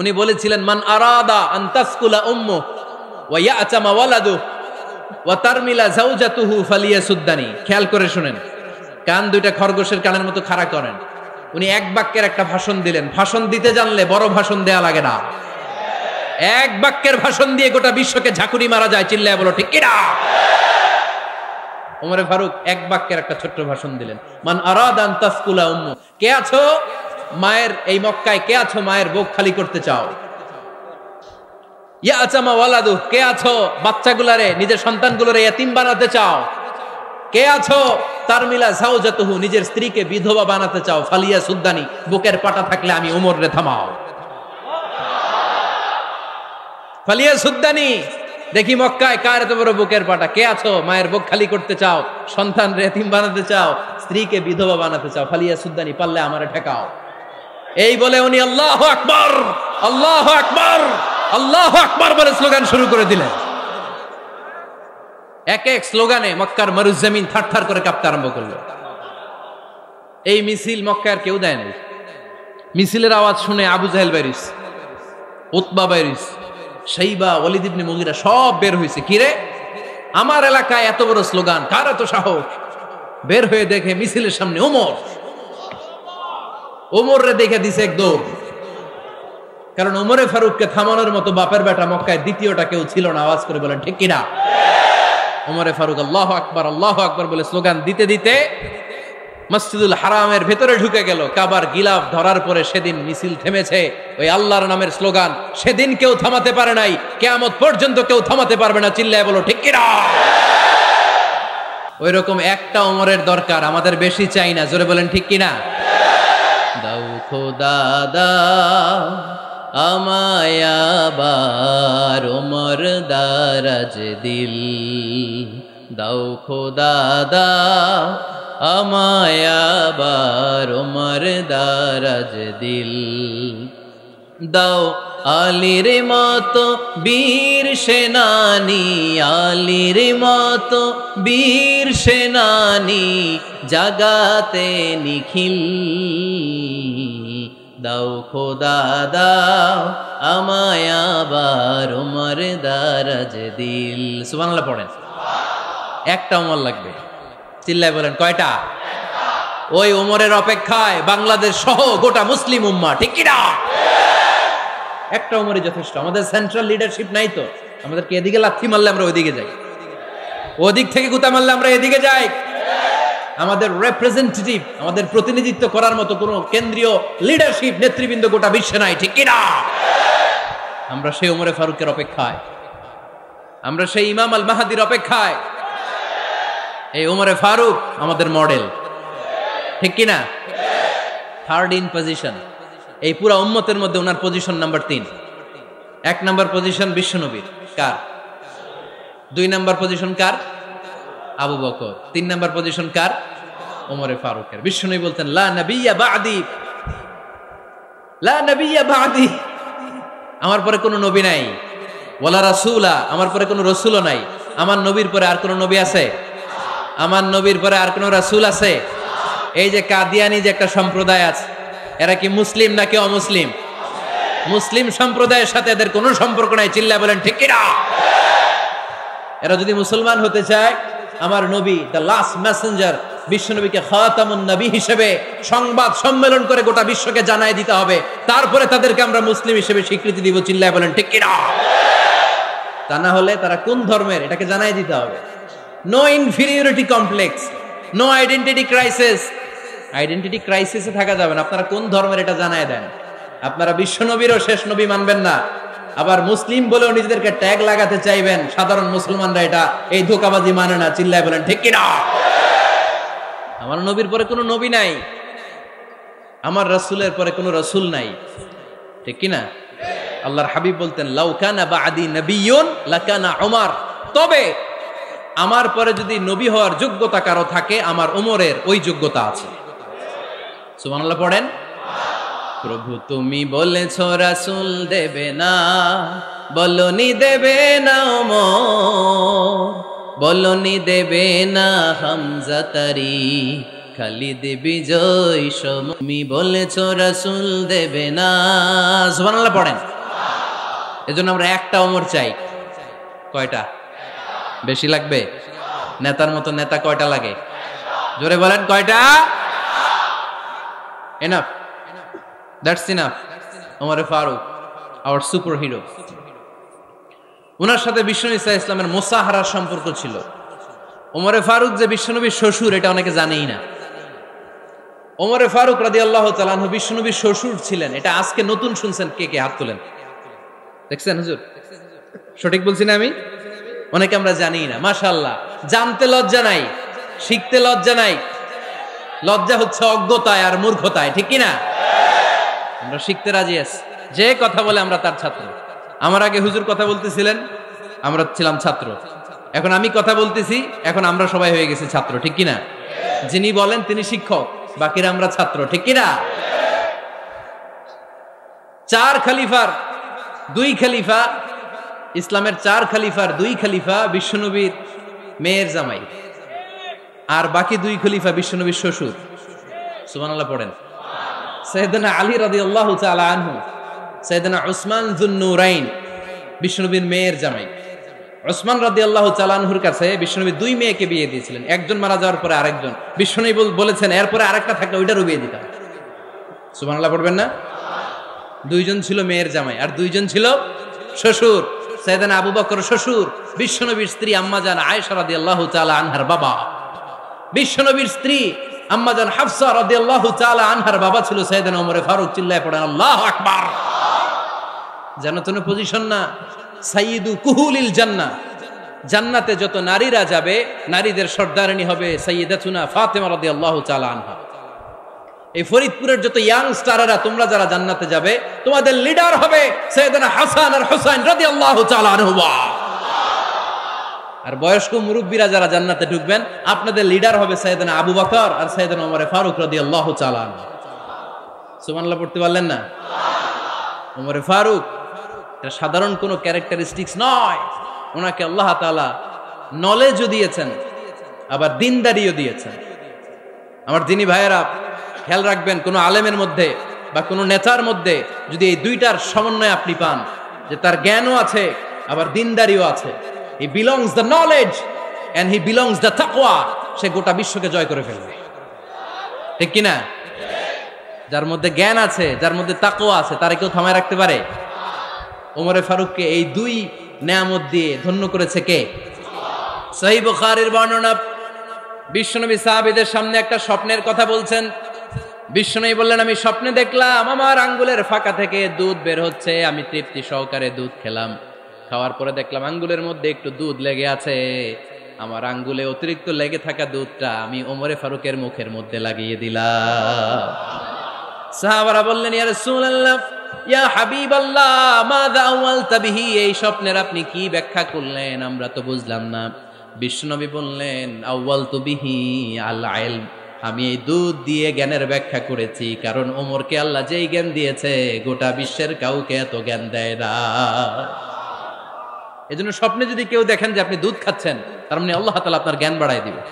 S1: উনি বলেছিলেন, মান আরাদা আন তাসকুলা উম্মু ওয়া ইয়াতামা ওয়ালাদু ওয়া তারমিলা যাওজাতুহু ফালিয়াসুদ্দানি। খেয়াল করে শুনেন, কান দুইটা খরগোশের কানের মতো খাড়া করেন। উনি এক বাক্যের একটা ভাষণ দিলেন। ভাষণ দিতে জানলে বড় ভাষণ দেয়া লাগে না। এক বাক্যের ভাষণ দিয়ে গোটা বিশ্বকে ঝাঁকুনি মারা যায়। চিল্লায় বলো ঠিক কিনা? ওমরে ফারুক এক বাক্যের একটা ছোট্ট ভাষণ দিলেন। মান আরাদা আন তাসকুলা উম্মু, কে আছো মায়ের এই মক্কায়, কে আছো মায়ের বুক খালি করতে চাও? ইয়াতামা ওয়ালাদু, কে আছো বাচ্চাগুলারে, নিজের সন্তানগুলোরে ইয়াতিম বানাতে চাও? কে আছো তারমিলা যাওজাতুহু, নিজের স্ত্রীকে বিধবা বানাতে চাও? ফালিয়াসুদ্দানি, বুকের পাটা থাকলে আমি ওমর রে থামাও। ফালিয়াসুদ্দানি, দেখি মক্কায় কার এত বড় বুকের পাটা। কে আছো মায়ের বুক খালি করতে চাও, সন্তান রে এতিম বানাতে চাও, স্ত্রীকে বিধবা বানাতে চাও? ফালিয়াসুদ্দানি, পারলে আমারে ঠেকাও। এই বলে উনি আল্লাহু আকবার, আল্লাহু আকবার, আল্লাহু আকবার বলে স্লোগান শুরু করে দিলেন। এক এক স্লোগানে মক্কার মরুজমিন থারথার করে কাঁপতে আরম্ভ করলো। এই মিছিল মক্কার কেউ দেয় নাই। মিছিলের আওয়াজ শুনে আবু জাহেল বাইরিস, উতবা বাইরিস, শাইবা, ওয়ালিদ ইবনে মুগীরা সব বের হয়েছে। কিরে, আমার এলাকায় এত বড় স্লোগান, কার এত সাহস? বের হয়ে দেখে মিছিলের সামনে ওমর। ওমর রে দেখে দিছে এক দৌড়। কারণ ওমরে ফারুককে থামানোর মতো বাপের বেটা মক্কায় দ্বিতীয়টা কেউ ছিল না। আওয়াজ করে বলেন ঠিক কিনা? ওমরে ফারুক আল্লাহু আকবার, আল্লাহু আকবার বলে স্লোগান দিতে দিতে মসজিদুল হারামের ভেতরে ঢুকে গেল। কাবার গিলাফ ধরার পরে সেদিন মিছিল থেমেছে। ওই আল্লাহর নামের স্লোগান সেদিন কেউ থামাতে পারে নাই, কিয়ামত পর্যন্ত কেউ থামাতে পারবে না। চিল্লায় বলো ঠিক কিনা? ওই রকম একটা ওমরের দরকার, আমাদের বেশি চাই না। জোরে বলেন ঠিক কিনা? দাও খোদা দাও আমায় আবার ওমর দারাজ দিল,
S2: দাও খোদা দাও আমায় আবার ওমর দারাজ দিল, দাও আলীর মতো বীর সেনানী, আলীর মতো বীর সেনানী জাগাতে নিখিল, দাও খোদা দাও আমায় আবার ওমর দারাজ দিল। সুবহানাল্লাহ পড়েন। একটা ওমর লাগবে, চিল্লায় বলেন কয়টা? ওই ওমরের অপেক্ষায় বাংলাদেশ সহ গোটা মুসলিম উম্মাহ, ঠিক কি না? একটা ওমরই যথেষ্ট। আমাদের সেন্ট্রাল লিডারশিপ নাই তো, আমাদেরকে এদিকে লাথি মারলে আমরা ওইদিকে যাই, ওদিক থেকে গুতা মারলে আমরা এদিকে যাই। আমাদের রিপ্রেজেন্টেটিভ, আমাদের প্রতিনিধিত্ব করার মতো কোনো কেন্দ্রীয় লিডারশিপ নেতৃবৃন্দ গোটা বিশ্বে নাই, ঠিক কি না? আমরা সেই ওমরে ফারুকের অপেক্ষায়, আমরা সেই ইমাম আল মাহাদির অপেক্ষায়। এই ওমরে ফারুক আমাদের মডেল, ঠিক কি না? থার্ড ইন পজিশন এই পুরা উম্মতের মধ্যে ওনার পজিশন নাম্বার 3। 1 নাম্বার পজিশন বিশ্বনবীর, কার? 2 নাম্বার পজিশন কার? আবু বকর। 3 নাম্বার পজিশন কার? ওমরে ফারুকের। বিশ্বনবী বলতেন লা নবিয়্যা বা'দি, লা নবিয়্যা বা'দি, আমার পরে কোনো নবী নাই। ওয়ালা রাসূলা, আমার পরে কোনো রাসূলও নাই। আমার নবীর পরে আর কোনো নবী আছে? আমার নবীর পরে আর কোনো রাসূল আছে? এই যে কাদিয়ানি যে একটা সম্প্রদায় আছে, এরা কি মুসলিম নাকি অমুসলিম? মুসলিম সম্প্রদায়ের সাথে এদের কোনো সম্পর্ক নাই, চিল্লায় বলেন ঠিক কি না? এরা যদি মুসলমান হতে চায়, আমার নবী দ্য লাস্ট মেসেঞ্জার বিশ্বনবীকে খাতামুন নবী হিসেবে সংবাদ সম্মেলন করে গোটা বিশ্বকে জানায় দিতে হবে, তারপরে তাদেরকে আমরা মুসলিম হিসেবে স্বীকৃতি দিব, চিল্লায় বলেন ঠিক কি না? তা না হলে তারা কোন ধর্মের এটাকে জানায় দিতে হবে। No inferiority complex, no identity crisis. Identity ক্রাইসিসে থাকা যাবে না, আপনারা কোন ধর্মের এটা জানায় দেন। আপনারা বিশ্বনবীরও শেষ নবী মানবেন না, আবার মুসলিম বলেও নিজেদেরকে ট্যাগ লাগাতে চাইবেন। সাধারণ মুসলমানরা এটা এই ধোঁকাবাজি মানে না, চিল্লায় বলেন ঠিক কি না? আমার নবীর পরে কোনো নবী নাই, আমার রাসূলের পরে কোনো রাসূল নাই, ঠিক কি না? আল্লাহর হাবিব বলতেন লাউ কানা বা'দি নাবিয়্যুন লাকানা উমর, তবে আমার পরে যদি নবী হওয়ার যোগ্যতা কারো থাকে, আমার ওমরের ওই যোগ্যতা আছে। সুবহানাল্লাহ পড়েন। প্রভু তুমি বলেছো রাসূল দেবে না, বলনি দেবে না ওমর, বলনি দেবে না হামজা তারি, খালিদ বিজয় সম, তুমি বলেছো রাসূল দেবে না। সুবহানাল্লাহ পড়েন। এজন্য আমরা একটা ওমর চাই। কয়টা? বেশি লাগবে? নেতার মতো নেতা কয়টা লাগে? জোরে বলেন কয়টা? Enough, that's enough. ওমরে ফারুক আওয়ার সুপার হিরো। ওনার সাথে বিশ্বনবী সাল্লাল্লাহু আলাইহি ওয়াসাল্লামের মুসাহারার সম্পর্ক ছিল। ওমরে ফারুক যে বিশ্বনবীর শ্বশুর, এটা অনেকে জানেই না। ওমরে ফারুক রাদিয়াল্লাহু তাআলা আনহু বিশ্বনবীর শ্বশুর ছিলেন, এটা আজকে নতুন শুনছেন। কে কে হাত তোলেন? দেখছেন হুজুর? সঠিক বলছি না আমি? অনেকে আমরা জানি না। মাশাআল্লাহ, জানতে লজ্জা নাই, শিখতে লজ্জা নাই। লজ্জা হচ্ছে অজ্ঞতায় আর মূর্খতায়, ঠিক কি না? আমরা শিখতে রাজি আছি। যে কথা বলে আমরা তার ছাত্র। আমার আগে হুজুর কথা বলতেছিলেন, আমরা ছিলাম ছাত্র। এখন আমি কথা বলতেছি, এখন আমরা সবাই হয়ে গেছি ছাত্র, ঠিক কি না? যিনি বলেন তিনি শিক্ষক, বাকিরা আমরা ছাত্র, ঠিক কি না? 4 খলিফার 2 খলিফা, ইসলামের 4 খলিফার 2 খলিফা বিশ্বনবীর মেয়ের জামাই, আর বাকি 2 খলিফা বিশ্বনবীর শ্বশুর। সুবহানাল্লাহ পড়েন। সাইয়েদনা আলী রাদিয়াল্লাহু তাআলা আনহু, সাইয়েদনা উসমান যুন-নূরাইন বিশ্বনবীর মেয়ের জামাই। উসমান রাদিয়াল্লাহু তাআলা আনহুর কাছে বিশ্বনবী 2 মেয়েকে বিয়ে দিয়েছিলেন। একজন মারা যাওয়ার পরে আরেকজন। বিশ্বনবী বলেছেন এরপরে আরেকটা থাকলে ওইটারও বিয়ে দিতাম। সুবহানাল্লাহ পড়বেন না? 2 জন ছিল মেয়ের জামাই আর 2 জন ছিল শ্বশুর। সাইয়েদনা আবু বকর শ্বশুর, বিশ্বনবীর স্ত্রী আম্মাজান আয়েশা রাদিয়াল্লাহু তাআলা আনহার বাবা। বিশ্বনবীর স্ত্রী আম্মাজান হাফসা রাদিয়াল্লাহু তাআলা আনহার বাবা ছিল সাইয়েদনা ওমরে ফারুক। চিল্লায় পড়েন আল্লাহু আকবার। জানো তো পজিশন না? সাইয়্যিদু কুহুলিল জান্নাহ, জান্নাতে যত নারীরা যাবে, নারীদের সর্দারিনী হবে সাইয়্যিদাতুনা ফাতেমা রাদিয়াল্লাহু তাআলা আনহা। এই ফরিদপুরের যত ইয়াং স্টাররা, তোমরা যারা জান্নাতে যাবে, তোমাদের লিডার হবে সাইয়েদনা হাসান আর হুসাইন রাদিয়াল্লাহু তাআলা আনহুমা। আর
S1: আর বয়স্ক মুরব্বীরা যারা জান্নাতে ঢুকবেন, আপনাদের লিডার হবে সাইয়েদনা আবু বকর আর সাইয়েদনা ওমর ফারুক রাদিয়াল্লাহু তাআলা আনহু। সুবহানাল্লাহ পড়তে পারলেন না? ওমর ফারুক এটা সাধারণ কোনো ক্যারেক্টারিস্টিক্স নয়, ওনাকে আল্লাহ তাআলা নলেজও দিয়েছেন, আবার দিনদারিও দিয়েছেন। আমার দিনী ভাইয়েরা খেয়াল রাখবেন, কোনো আলেমের মধ্যে বা কোনো নেতার মধ্যে যদি এই দুইটার সমন্বয় আপনি পান, যে তার জ্ঞানও আছে আবার দিনদারিও আছে, হি belongs the knowledge and he belongs the তাকওয়া, সে গোটা বিশ্বকে জয় করে ফেলবে। ঠিক কিনা? যার মধ্যে জ্ঞান আছে, যার মধ্যে তাকওয়া আছে, তারে কেউ থামায় রাখতে পারে? ওমরে ফারুককে এই দুই নেয়ামত দিয়ে ধন্য করেছে কে? সহিহ বুখারীর বর্ণনা, বিশ্বনবী সাহাবীদের সামনে একটা স্বপ্নের কথা বলছেন। বিশ্বনবী বললেন, আমি স্বপ্নে দেখলাম আমার আঙ্গুলের ফাঁকা থেকে দুধ বের হচ্ছে, আমি তৃপ্তি সহকারে দুধ খেলাম। খাওয়ার পরে দেখলাম আঙ্গুলের মধ্যে একটু দুধ লেগে আছে। আমার আঙ্গুলে অতিরিক্ত লেগে থাকা দুধটা আমি ওমরে ফারুকের মুখের মধ্যে লাগিয়ে দিলাম। সাহাবারা বললেন, ইয়া রাসূলুল্লাহ, ইয়া হাবিবাল্লাহ, মাযা আওয়ালতা বিহি, এই স্বপ্নের আপনি কি ব্যাখ্যা করলেন, আমরা তো বুঝলাম না। বিশ্বনবী বললেন, আওয়ালতু বিহি আল ইলম, আমি এই দুধ দিয়ে জ্ঞানের ব্যাখ্যা করেছি, কারণ ওমরকে আল্লাহ যেই জ্ঞান দিয়েছে গোটা বিশ্বের কাউকে এত জ্ঞান দেয় না। এজন্য স্বপ্নে যদি কেউ দেখেন যে আপনি দুধ খাচ্ছেন, তার মানে আল্লাহ তাআলা আপনার জ্ঞান বাড়ায় দিবে।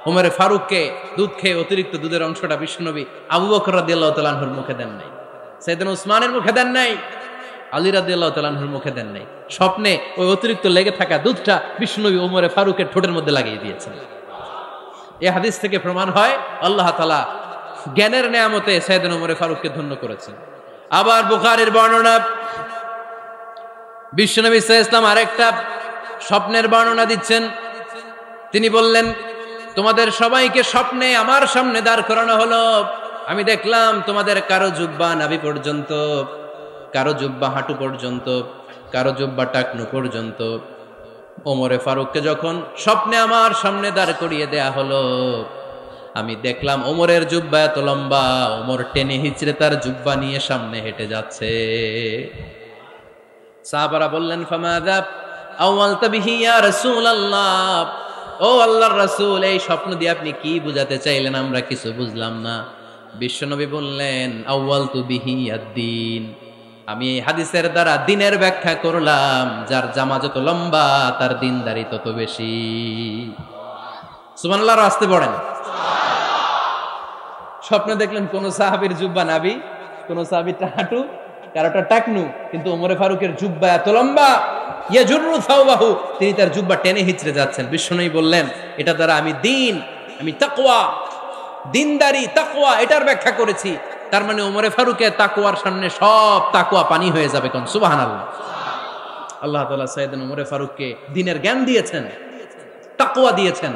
S1: ওমরে ফারুককে দুধ খেয়ে অতিরিক্ত দুধের অংশটা বিশ্বনবী আবু বকর রাদিয়াল্লাহু তাআলা আনহুর মুখে দেন নাই, সাইয়েদনা উসমানের মুখে দেন নাই, আলী রাদিয়াল্লাহু তাআলা আনহুর মুখে দেন নাই। স্বপ্নে ওই অতিরিক্ত লেগে থাকা দুধটা বিশ্বনবী ওমরে ফারুকের ঠোঁটের মধ্যে লাগিয়ে দিয়েছেন। এই হাদিস থেকে প্রমাণ হয় আল্লাহ তাআলা জ্ঞানের নেয়ামতে সাইয়েদনা ওমরে ফারুককে ধন্য করেছেন। আবার বুখারীর বর্ণনা, বিশ্বনবী সাল্লাল্লাহু আলাইহি ওয়াসাল্লাম আরেকটা স্বপ্নের বর্ণনা দিচ্ছেন। তিনি বললেন, তোমাদের সবাইকে স্বপ্নে আমার সামনে দাঁড় করানো হলো। আমি দেখলাম তোমাদের কারো জুব্বা নাভি পর্যন্ত, কারো জুব্বা হাঁটু পর্যন্ত, কারো জুব্বা টাকনু পর্যন্ত। ওমরে ফারুককে যখন স্বপ্নে আমার সামনে দাঁড় করিয়ে দেয়া হলো, আমি দেখলাম ওমরের জুব্বা এত লম্বা, ওমর টেনে হিচড়ে তার জুব্বা নিয়ে সামনে হেঁটে যাচ্ছে। সাহাবারা বললেন, ফামাযা আওয়ালতা বিহি ইয়া রাসূলুল্লাহ, ও আল্লাহর রাসূল, এই স্বপ্ন দিয়ে আপনি কি বুঝাতে চাইলেন, আমরা কিছু বুঝলাম না। বিশ্বনবী বললেন, আউয়ালতু বিহি আদ-দীন, আমি এই হাদিসের দ্বারা দিনের ব্যাখ্যা করলাম, যার জামা যত লম্বা তার দিনদারি তত বেশি। সুবহানাল্লাহ, আসতে পড়েন। স্বপ্নে দেখলেন কোন সাহাবীর জুব্বা নাভি, কোন সাহাবীরটা হাঁটু, কারোটা টাকনু, কিন্তু ওমরে ফারুকের জুব্বা এত লম্বা, ইয়াজুরু সাওবাহু, তিনি তার জুব্বা টেনে হিচড়ে যাচ্ছেন। বিশ্বনবী বললেন, এটা দ্বারা আমি দিন, আমি তাকওয়া, দিনদারি, তাকওয়া, এটার ব্যাখ্যা করেছি। তার মানে ওমরে ফারুকের তাকওয়ার সামনে সব তাকওয়া পানি হয়ে যাবে। কোন সুবহানাল্লাহ। আল্লাহ তাআলা সাইয়েদনা ওমরে ফারুককে দিনের জ্ঞান দিয়েছেন, তাকওয়া দিয়েছেন।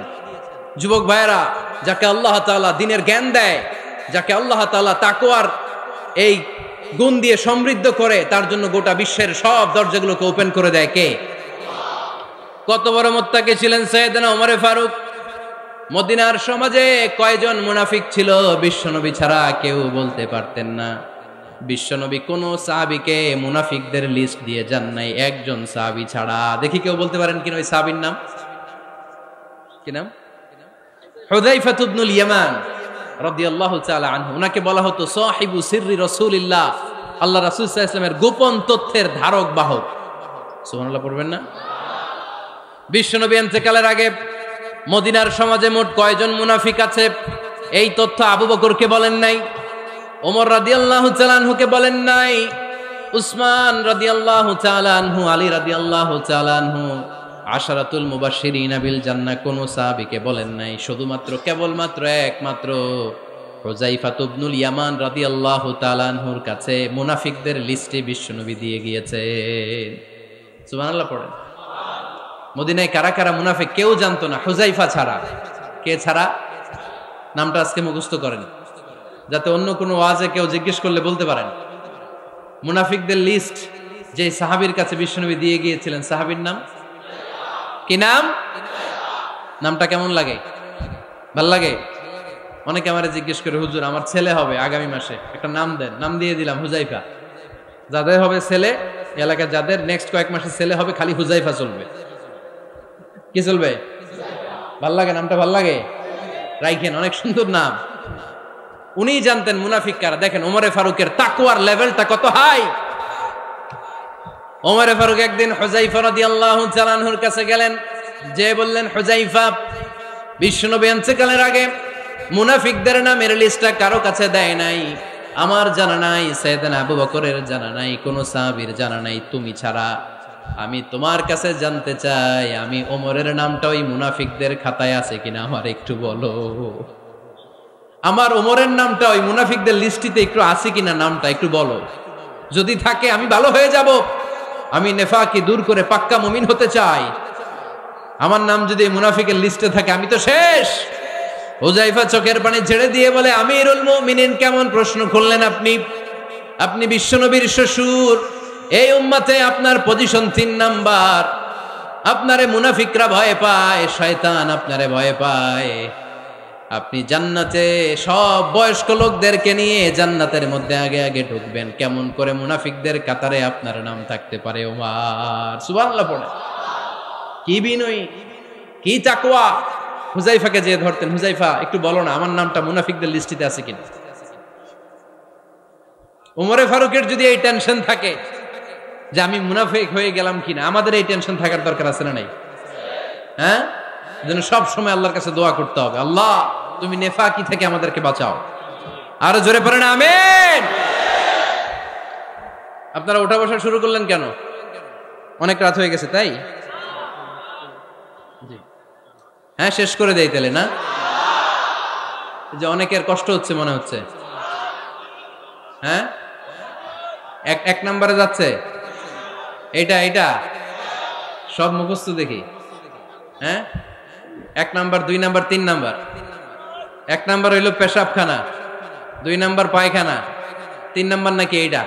S1: যুবক ভাইয়েরা, যাকে আল্লাহ তাআলা দিনের জ্ঞান দেয়, যাকে আল্লাহ তাআলা তাকওয়ার এই গুণ দিয়ে সমৃদ্ধ করে, তার জন্য গোটা বিশ্বের সব দরজাগুলোকে ওপেন করে দেয় কে? কত বড় মুত্তাকি ছিলেন সাইয়েদনা ওমরে ফারুক। মদিনার সমাজে কয়জন মুনাফিক ছিল বিশ্বনবী ছাড়া কেউ বলতে পারতেন না। বিশ্বনবী কোন সাহাবীকে মুনাফিকদের লিস্ট দিয়ে যান নাই, একজন সাহাবী ছাড়া। দেখি কেউ বলতে পারেন কিনা ওই সাহাবীর নাম? কি নাম? হুযায়ফা ইবনুল ইয়ামান রাদিয়াল্লাহু তাআলা আনহু। উনাকে বলা হতো সাহিবু সিররি রাসূলিল্লাহ, আল্লাহ রাসূল সাল্লাল্লাহু আলাইহি ওয়াসাল্লামের গোপন তথ্যের ধারক বাহক। সুবহানাল্লাহ পড়বেন না? বিশ্বনবী ইন্তেকালের আগে মদিনার সমাজে মোট কয়জন মুনাফিক আছে, এই তথ্য আবু বকরকে বলেন নাই, ওমর রাদিয়াল্লাহু তাআলা আনহুকে বলেন নাই, উসমান রাদিয়াল্লাহু তাআলা আনহু, আলী রাদিয়াল্লাহু তাআলা আনহু, আশারাতুল মুবাশশিরিনা বিল জান্নাহ কোন সাহাবীকে বলেন নাই। শুধুমাত্র কেবলমাত্র একমাত্র হুযায়ফা ইবনুল ইয়ামান রাদিয়াল্লাহু তাআলা আনহুর কাছে মুনাফিকদের লিস্টে বিশ্বনবী দিয়ে গিয়েছেন। সুবহানাল্লাহ পড়েন। মদিনায় কারা কারা মুনাফিক কেউ জানতো না হুযায়ফা ছাড়া। কে ছাড়া? নামটা আজকে মুখস্থ করেন, যাতে অন্য কোনো ওয়াজে কেউ জিজ্ঞেস করলে বলতে পারেন। মুনাফিকদের লিস্ট যে সাহাবীর কাছে বিশ্বনবী দিয়ে গিয়েছিলেন, সাহাবীর নাম কি? নাম? নামটা কেমন লাগে? ভাল লাগে? অনেকে আমারে জিজ্ঞেস করে, হুজুর আমার ছেলে হবে আগামী মাসে, একটা নাম দেন। নাম দিয়ে দিলাম হুযায়ফা। যাদের হবে ছেলে, এলাকায় যাদের নেক্সট কয়েক মাসে ছেলে হবে, খালি হুযায়ফা চলবে। কি চলবে? ভাল লাগে নামটা? ভাল লাগে, রাইখেন, অনেক সুন্দর নাম। উনি জানতেন মুনাফিক কারা। দেখেন ওমরে ফারুকের তাকওয়ার লেভেলটা কত হাই। ওমরে ফারুক একদিন হুযায়ফা রাদিয়াল্লাহু তাআলা আনহুর কাছে গেলেন, যে বললেন, হুযায়ফা, বিশ্বনবী ইন্তেকালের আগে মুনাফিকদের নামের লিস্টটা কারো কাছে দেয় নাই, আমার জানা নাই, সাইয়েদনা আবু বকরের জানা নাই, কোন সাহাবীর জানা নাই, তুমি ছাড়া। আমি তোমার কাছে জানতে চাই, আমি ওমরের নামটা ওই মুনাফিকদের খাতায় আছে কিনা আমার একটু বলো। আমার ওমরের নামটা ওই মুনাফিকদের লিস্টিতে একটু আছে কিনা, নামটা একটু বলো। যদি থাকে আমি ভালো হয়ে যাব, আমি নেফাকি দূর করে পাক্কা মুমিন হতে চাই। আমার নাম যদি মুনাফিকের লিস্টে থাকে আমি তো শেষ। হুযায়ফা চোখের পানি ছেড়ে দিয়ে বলে, আমিরুল মুমিনিন, কেমন প্রশ্ন করলেন আপনি? আপনি বিশ্বনবীর শ্বশুর, এই উম্মতে আপনার পজিশন 3 নাম্বার। আপনারে মুনাফিকরা ভয় পায়, শয়তান আপনারে ভয় পায়। আপনি জান্নাতে সব বয়স্ক লোকদেরকে নিয়ে জান্নাতের মধ্যে আগে আগে ঢুকবেন, কেমন করে মুনাফিকদের কাতারে আপনার নাম থাকতে পারে ওমর? সুবহানাল্লাহ পড়ে। কি বিনয়ী, কি তাকওয়া। হুযায়ফাকে যে ধরতেন, হুযায়ফা একটু বলো না আমার নামটা মুনাফিকদের লিস্টিতে আছে কিনা। ওমরে ফারুকের যদি এই টেনশন থাকে যে আমি মুনাফিক হয়ে গেলাম কিনা, আমাদের এই টেনশন থাকার দরকার আছে না নাই? হ্যাঁ, যেন সব সময় আল্লাহর কাছে দোয়া করতে হবে, আল্লাহ তুমি নেফাকি থেকে আমাদেরকে বাঁচাও। আরো জোরে পড়েন আমিন। আপনারা ওঠা বসা শুরু করলেন কেন? অনেক রাত হয়ে গেছে তাই? হ্যাঁ, শেষ করে দেই তাহলে না? যে অনেকের কষ্ট হচ্ছে মনে হচ্ছে। হ্যাঁ, এক নম্বরে যাচ্ছে এটা সব মুখস্থ দেখি। হ্যাঁ, 1 নাম্বার, 2 নাম্বার, 3 নাম্বার। 1 নাম্বার হইল পেশাবখানা, 2 নাম্বার পায়খানা, 3 নাম্বার নাকি এইটা?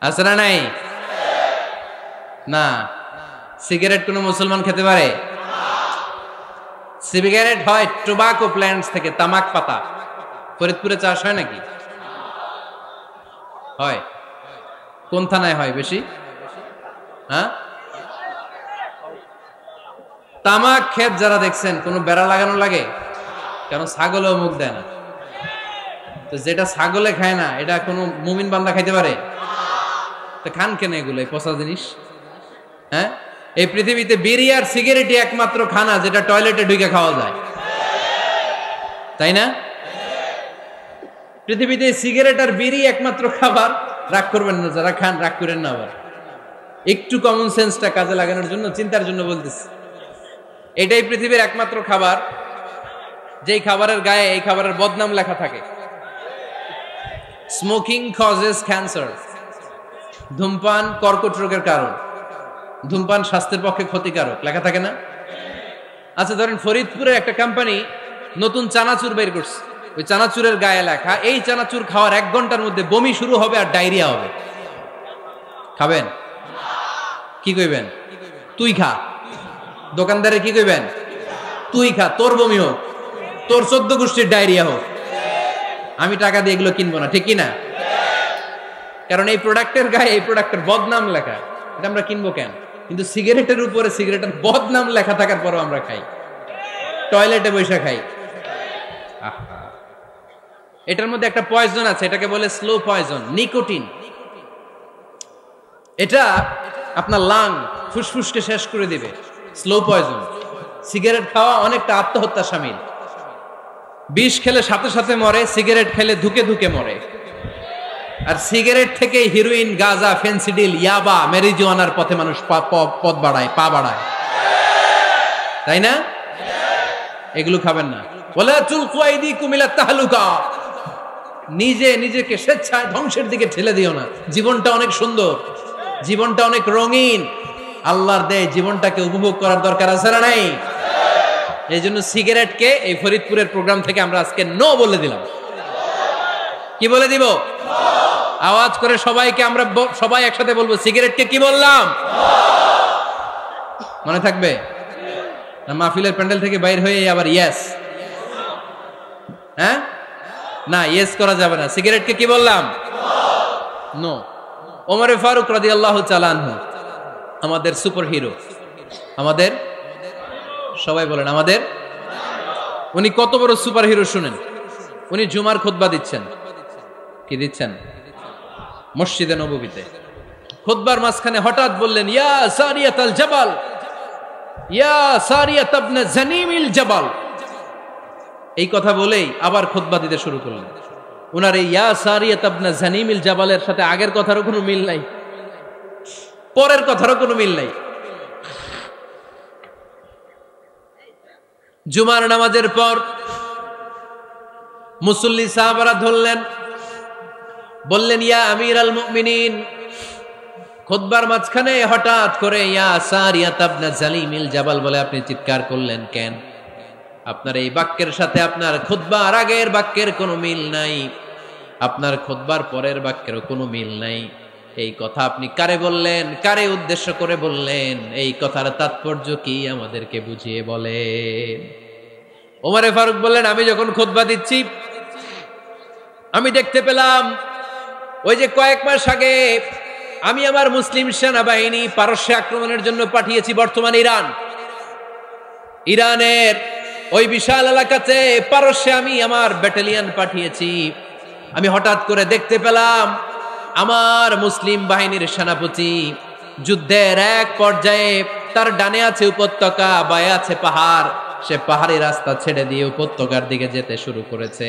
S1: আছে না নাই? না। সিগারেট কোন মুসলমান খেতে পারে? সিগারেট হয় টোবাকো প্ল্যান্টস থেকে, তামাক পাতা। ফরিদপুরে চাষ হয় নাকি? হয়। কোন থানায় হয় বেশি? হ্যাঁ, তামাক ক্ষেত যারা দেখছেন, কোনো বেড়া লাগানো লাগে? কারণ ছাগলেও মুখ দেয় না। তো যেটা ছাগলে খায় না, এটা কোনো মুমিন বান্দা খাইতে পারে? তো খান কেন এগুলো, এই পচা জিনিস? হ্যাঁ, এই পৃথিবীতে বিড়ি আর সিগারেটই একমাত্র খানা যেটা টয়লেটে ঢুকে খাওয়া যায়, তাই না? পৃথিবীতে সিগারেট আর বিড়ি একমাত্র খাবার। রাগ করবেন না যারা খান, রাগ করেন না। আবার একটু কমন সেন্সটা কাজে লাগানোর জন্য, চিন্তার জন্য বলতেছি। এটাই পৃথিবীর একমাত্র খাবার যেই খাবারের গায়ে এই খাবারের বদনাম লেখা থাকে, স্মোকিং কজেস ক্যান্সার। ধূমপান কর্কট রোগের কারণ, ধূমপান স্বাস্থ্যের পক্ষে ক্ষতিকারক লেখা থাকে না? আচ্ছা, ধরেন ফরিদপুরে একটা কোম্পানি নতুন চানাচুর বের করছে, ওই চানাচুরের গায়ে লেখা, এই চানাচুর খাওয়ার 1 ঘন্টার মধ্যে বমি শুরু হবে আর ডায়রিয়া হবে। খাবেন? কি কইবেন? তুই খা। দোকানদারে কি কইবেন? তুই খা, তোর বমি হোক, তোর 14 গোষ্ঠীর ডায়রিয়া হোক, আমি টাকা দিয়ে এগুলো কিনবো না, ঠিক কি না? কারণ এই প্রোডাক্টের গায়ে এই প্রোডাক্টের বদনাম লেখা, এটা আমরা কিনবো কেন? কিন্তু সিগারেটের উপরে সিগারেটের বদনাম লেখা থাকার পরও আমরা খাই, টয়লেটে বসে খাই। এটার মধ্যে একটা পয়জন আছে, এটাকে বলে স্লো পয়জন, নিকোটিন। এটা আপনার লাং, ফুসফুসকে শেষ করে দিবে। Slow poison. সিগারেট খাওয়া অনেকটা আত্মহত্যা শামিল। বিষ খেলে সাথে সাথে মরে, সিগারেট খেলে ধুকে ধুকে মরে। আর সিগারেট থেকে হিরোইন, গাঁজা, ফেন্সিডিল, ইয়াবা, মেরিজুয়ানার পথে মানুষ পথ বাড়ায়, পা বাড়ায়, তাই না? এগুলো খাবেন না। ওয়ালা তুলকু আইদিকুম ইলা তাহলুকা, নিজে নিজেকে স্বেচ্ছায় ধ্বংসের দিকে ঠেলে দিও না। জীবনটা অনেক সুন্দর, জীবনটা অনেক রঙিন, আল্লাহর দেয় জীবনটাকে উপভোগ করার দরকার আছে না নাই? এই জন্য সিগারেটকে এই ফরিদপুরের প্রোগ্রাম থেকে আমরা আজকে নো বলে দিলাম। কি বলে দিব? আওয়াজ করে সবাইকে আমরা সবাই একসাথে বলবো, সিগারেটকে কি বললাম? মনে থাকবে? মাহফিলের প্যান্ডেল থেকে বাইর হয়ে আবার ইয়েস, হ্যাঁ না, ইয়েস করা যাবে না। সিগারেটকে কি বললাম? নো। ওমর ফারুক রাদিয়াল্লাহু তাআলা আনহু আমাদের সুপার হিরো, আমাদের সবাই বলেন আমাদের। উনি কত বড় সুপার হিরো শুনেন। উনি জুমার খুতবা দিচ্ছেন। কি দিচ্ছেন? মসজিদে নববীতে। খুতবার মাঝখানে হঠাৎ বললেন, ইয়া সারিয়াতাল জাবাল, ইয়া সারিয়াত ইবনে জানিমিল জাবাল। এই কথা বলেই আবার খুতবা দিতে শুরু করলেন। উনার এই ইয়া সারিয়াত ইবনে জানিমিল জাবালের সাথে আগের কথারও কোনো মিল নাই, পরের কথারও কোনো মিল নাই। জুমার নামাজের পর মুসল্লি সাহাবারা ধরলেন, বললেন, ইয়া আমিরাল মুমিনিন। খুতবার মাঝখানে হঠাৎ করে ইয়া সারিয়াত ইবনে জালিমিল জাবাল বলে আপনি চিৎকার করলেন কেন? আপনার এই বাক্যের সাথে আপনার খুতবার আগের বাক্যের কোনো মিল নাই, আপনার খুতবার পরের বাক্যেরও কোনো মিল নাই। এই কথা আপনি কারে বললেন? কারে উদ্দেশ্য করে বললেন? এই কথার তাৎপর্য কি আমাদেরকে বুঝিয়ে বলেন। ওমরে ফারুক বললেন, আমি যখন খুতবা দিচ্ছি আমি দেখতে পেলাম ওই যে কয়েক মাস আগে আমি আমার মুসলিম সেনাবাহিনী পারস্যে আক্রমণের জন্য পাঠিয়েছি, বর্তমান ইরানের ওই বিশাল এলাকাতে পারস্যে আমি আমার ব্যাটালিয়ন পাঠিয়েছি। আমি হঠাৎ করে দেখতে পেলাম আমার মুসলিম বাহিনীর সেনাপতি যুদ্ধের এক পর্যায়ে তার ডানে আছে উপত্যকা, বায়ে আছে পাহাড়, সে পাহাড়ি রাস্তা ছেড়ে দিয়ে উপত্যকার দিকে যেতে শুরু করেছে।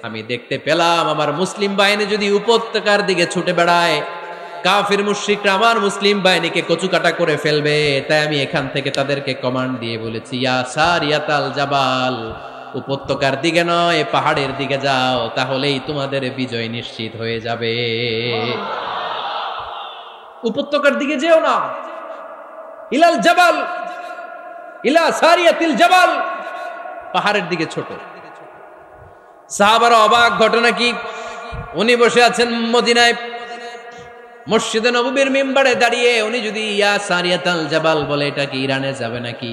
S1: আমি দেখতে পেলাম আমার মুসলিম বাহিনী যদি উপত্যকার দিকে ছুটে বেড়ায়, কাফির মুশরিকরা আমার মুসলিম বাহিনীকে কচুকাটা করে ফেলবে। তাই আমি এখান থেকে তাদেরকে কমান্ড দিয়ে বলেছি, ইয়া সারিয়াতাল জাবাল, উপত্যকার দিকে নয় পাহাড়ের দিকে যাও, তাহলেই তোমাদের বিজয় নিশ্চিত হয়ে যাবে। উপত্যকার দিকে যেও না, ইলাল জাবাল, ইলা সারিয়াতিল জাবাল, পাহাড়ের দিকে ছোট। সাহাবারা অবাক, ঘটনা কি? উনি বসে আছেন মদিনায় মসজিদে নববীর মিম্বারে দাঁড়িয়ে, উনি যদি ইয়া সারিয়াতাল জাবাল বলে, এটা কি ইরানে যাবে নাকি?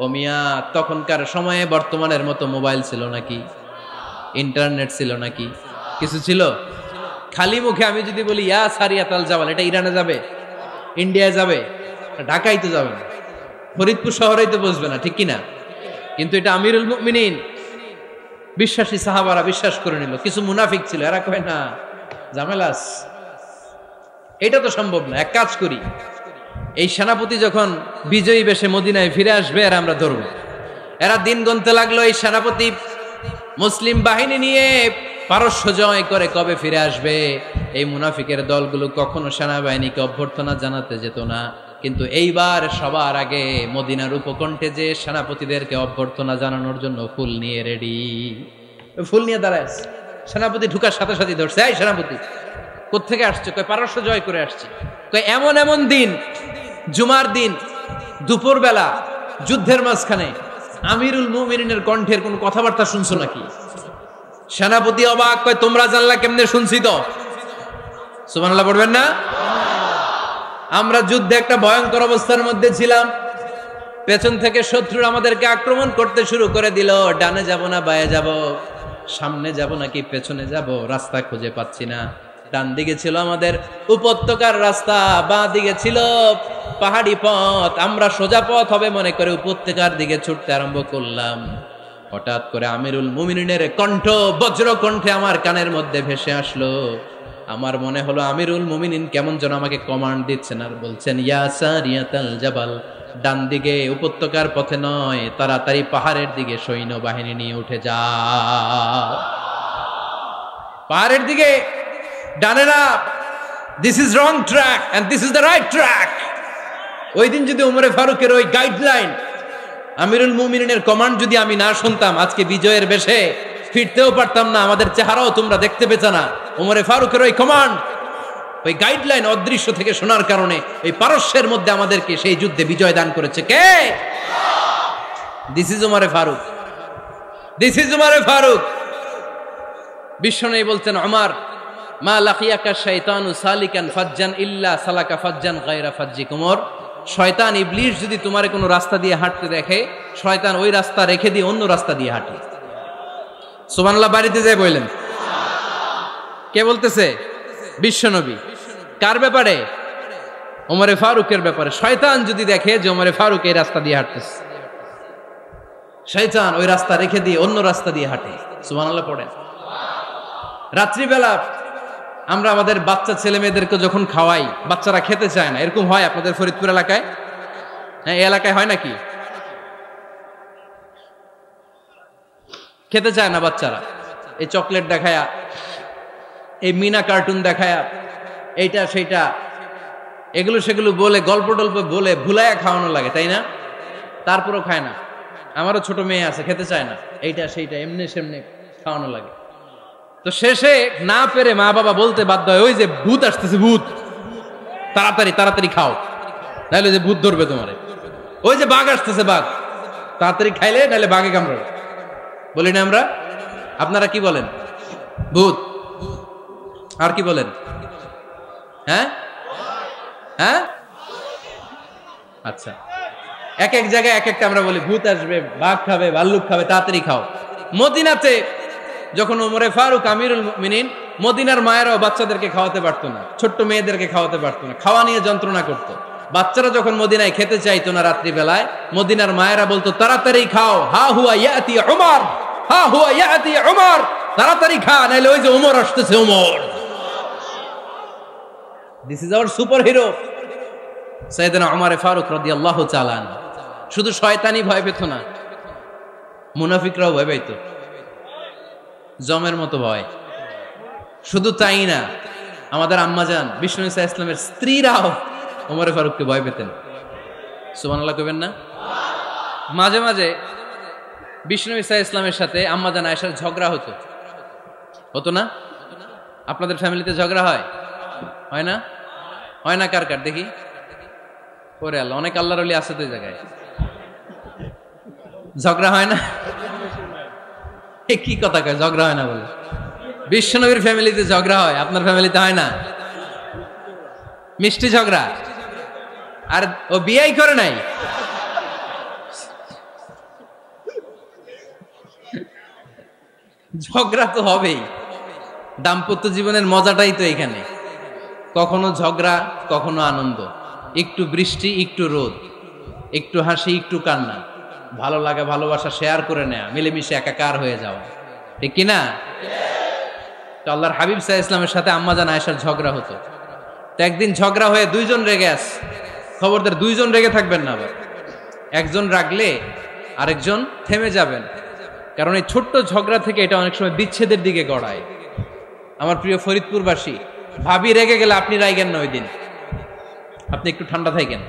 S1: ও মিয়া, তখনকার সময়ে বর্তমানের মতো মোবাইল ছিল নাকি? ইন্টারনেট ছিল নাকি? কিছু ছিল? খালি মুখে আমি যদি বলি ইয়া সারিয়াতাল জাবাল, এটা ইরানে যাবে? ইন্ডিয়ায় যাবে? ঢাকায় তো যাবে না, ফরিদপুর শহরেই তো বসবে না, ঠিক কিনা? কিন্তু এটা আমিরুল মুমিনিন বিশ্বাসী সাহাবারা বিশ্বাস করে নিল। কিছু মুনাফিক ছিল, এরা কয় না ঝামেলাস, এটা তো সম্ভব না। এক কাজ করি, এই সেনাপতি যখন বিজয়ী বেশে মদিনায় ফিরে আসবে আর আমরা ধরব। এরা দিন গুনতে লাগলো, এই সেনাপতি মুসলিম বাহিনী নিয়ে পারস্য জয় করে কবে ফিরে আসবে। এই মুনাফিকের দলগুলো কখনো সেনাবাহিনীকে অভ্যর্থনা জানাতে যেত না, কিন্তু এইবার সবার আগে মদিনার উপকণ্ঠে যে সেনাপতিদেরকে অভ্যর্থনা জানানোর জন্য ফুল নিয়ে রেডি। ফুল নিয়ে দাঁড়ায় সেনাপতি ঢুকার সাথে সাথে ধরছে, এই সেনাপতি কোত্থেকে আসছে? কয় পারস্য জয় করে আসছি। কয় এমন এমন দিন, জুমার দিন দুপুর বেলা যুদ্ধের মাঝখানে আমিরুল মুমিনিনের কণ্ঠের কোন কথাবার্তা শুনছো নাকি? সেনাপতি অবাক, কয় তোমরা জানলা কেমনে? শুনছি তো। সুবহানাল্লাহ পড়বেন না? আমরা যুদ্ধে একটা ভয়ঙ্কর অবস্থার মধ্যে ছিলাম, পেছন থেকে শত্রু আমাদেরকে আক্রমণ করতে শুরু করে দিল। ডানে যাব না বায়ে যাব, সামনে যাব নাকি পেছনে যাব, রাস্তা খুঁজে পাচ্ছি না। ডান দিকে ছিল আমাদের উপত্যকার রাস্তা, বাঁ দিকে ছিল পাহাড়ি পথ। আমরা সোজা পথ হবে মনে করে উপত্যকার দিকে ছুটতে আরম্ভ করলাম। হঠাৎ করে আমিরুল মুমিনিনের কণ্ঠ বজ্র কণ্ঠে আমার কানের মধ্যে ভেসে আসলো। আমার মনে হলো আমিরুল মুমিনিন কেমন যেন আমাকে কমান্ড দিচ্ছেন আর বলছেন, ইয়া সারিয়াতাল জাবাল, ডান দিকে উপত্যকার পথে নয়, তাড়াতাড়ি পাহাড়ের দিকে সৈন্য বাহিনী নিয়ে উঠে যা। পাহাড়ের দিকে, ডানে না। This is wrong track and this is the right track. ওই দিন যদি ওমরে ফারুকের ওই গাইডলাইন, আমিরুল মুমিনিনের কমান্ড যদি আমি না শুনতাম, আজকে বিজয়ের বেশে ফিরতেও পারতাম না, আমাদের চেহারাও তোমরা দেখতে পেতে না। ওমরে ফারুকের ওই কমান্ড, ওই গাইডলাইন অদৃশ্য থেকে শোনার কারণে এই পারস্যের মধ্যে আমাদেরকে সেই যুদ্ধে বিজয় দান করেছে কে? দিস ইজ ওমরে ফারুক, দিস ইজ ওমরে ফারুক। বিশ্বনবী বলছেন, ওমর মা লাকিয়াকা শাইতানু সালিকান ফাজ্জান ইল্লা সালাকা ফাজ্জান গায়রা ফাজ্জিক। ওমর, শয়তান ইবলিস যদি তোমার কোনো রাস্তা দিয়ে হাঁটতে দেখে, শয়তান ওই রাস্তা রেখে দিয়ে অন্য রাস্তা দিয়ে হাঁটে। সুবহানাল্লাহ বাড়িতে যায় বললেন। কে বলতেছে? বিশ্বনবী। কার ব্যাপারে? ওমরে ফারুকের ব্যাপারে। শয়তান যদি দেখে যে ওমরে ফারুক এই রাস্তা দিয়ে হাঁটতেছে, শয়তান ওই রাস্তা রেখে দিয়ে অন্য রাস্তা দিয়ে হাঁটে। সুবহানাল্লাহ পড়েন। রাত্রিবেলা আমরা আমাদের বাচ্চা ছেলে মেয়েদেরকে যখন খাওয়াই, বাচ্চারা খেতে চায় না, এরকম হয় আপনাদের ফরিদপুর এলাকায়? হ্যাঁ, এই এলাকায় হয় নাকি? খেতে চায় না বাচ্চারা, এই চকলেট দেখায়া, এই মিনা কার্টুন দেখায়া, এইটা সেইটা এগুলো সেগুলো বলে, গল্প টল্প বলে ভুলায়া খাওয়ানো লাগে, তাই না? তারপরও খায় না। আমারও ছোট মেয়ে আছে, খেতে চায় না, এইটা সেইটা এমনি সেমনি খাওয়ানো লাগে। তো শেষে না পেরে মা বাবা বলতে বাধ্য হয়, ওই যে ভূত আসতেছে, ভূত, তাড়াতাড়ি তাড়াতাড়ি খাও, নাহলে যে ভূত ধরবে তোমারে। ওই যে বাঘ আসতেছে, বাঘ, তাড়াতাড়ি খাইলে নাহলে বাঘে কামড়াবে। বলি না আমরা? আপনারা কি বলেন? ভূত। আর কি বলেন? হ্যাঁ হ্যাঁ, আচ্ছা, এক এক জায়গায় এক একটা আমরা বলি, ভূত আসবে, বাঘ খাবে, ভাল্লুক খাবে, তাড়াতাড়ি খাও। মদিনাতে যখন ওমরে ফারুক আমিরুল মুমিনিন, মদিনার মায়েরাও বাচ্চাদেরকে খাওয়াতে পারতো না, ছোট্ট মেয়েদেরকে খাওয়াতে পারতো না, খাওয়া নিয়ে যন্ত্রণা করতো। বাচ্চারা যখন মদিনায় খেতে চাইতো না রাত্রি বেলায়, মদিনার মায়েরা বলতো তাড়াতাড়ি খাও, হা হুয়া ইয়াতি উমর, হা হুয়া ইয়াতি উমর, তাড়াতাড়ি খা, নাইলে ওই যে ওমর আসতেছে, Omar. This is our superhero Sayyidina Omar Farooq রাদিয়াল্লাহু তাআলা আনহু। শুধু শয়তানি ভয় পেত না, মুনাফিকরাও ভয় পাইতো, জমের মতো ভয়। শুধু তাই না, আমাদের আম্মাজান বিষ্ণু ইসা ইসলামের স্ত্রীরাও ওমর ফারুককে ভয় পেতেন। সুবহানাল্লাহ কইবেন না? মাঝে মাঝে বিষ্ণু ইসা ইসলামের সাথে আম্মাজান আয়েশার ঝগড়া হতো, হতো না? আপনাদের ফ্যামিলিতে ঝগড়া হয়? হয় না? হয় না? কার কার দেখি? ওরে আল্লাহ, অনেক আল্লাহর ওলি আছে তো এই জায়গায়। ঝগড়া হয় না? কি কথা কয়, ঝগড়া হয় না বলে? বিশ্বনবীর ফ্যামিলিতে ঝগড়া হয়, আপনার ফ্যামিলিতে হয় না? মিষ্টি ঝগড়া। আর ও বিয়াই করে নাই, ঝগড়া তো হবেই। দাম্পত্য জীবনের মজাটাই তো এখানে, কখনো ঝগড়া, কখনো আনন্দ, একটু বৃষ্টি, একটু রোদ, একটু হাসি, একটু কান্না, ভালো লাগা ভালোবাসা শেয়ার করে নেয়া, মিলেমিশে একাকার হয়ে যাওয়া, ঠিক কিনা? তো আল্লাহর হাবিব সাল্লাল্লাহু আলাইহি ইসলামের সাথে আম্মাজান আয়েশার ঝগড়া হতো। তো একদিন ঝগড়া হয়ে দুইজন রেগে আছে। খবরদার দুইজন রেগে থাকবেন না, আবার একজন রাগলে আরেকজন থেমে যাবেন, কারণ এই ছোট্ট ঝগড়া থেকে এটা অনেক সময় বিচ্ছেদের দিকে গড়ায়। আমার প্রিয় ফরিদপুরবাসী, ভাবি রেগে গেলে আপনি রাইগেন না, ওই দিন আপনি একটু ঠান্ডা থাকেন।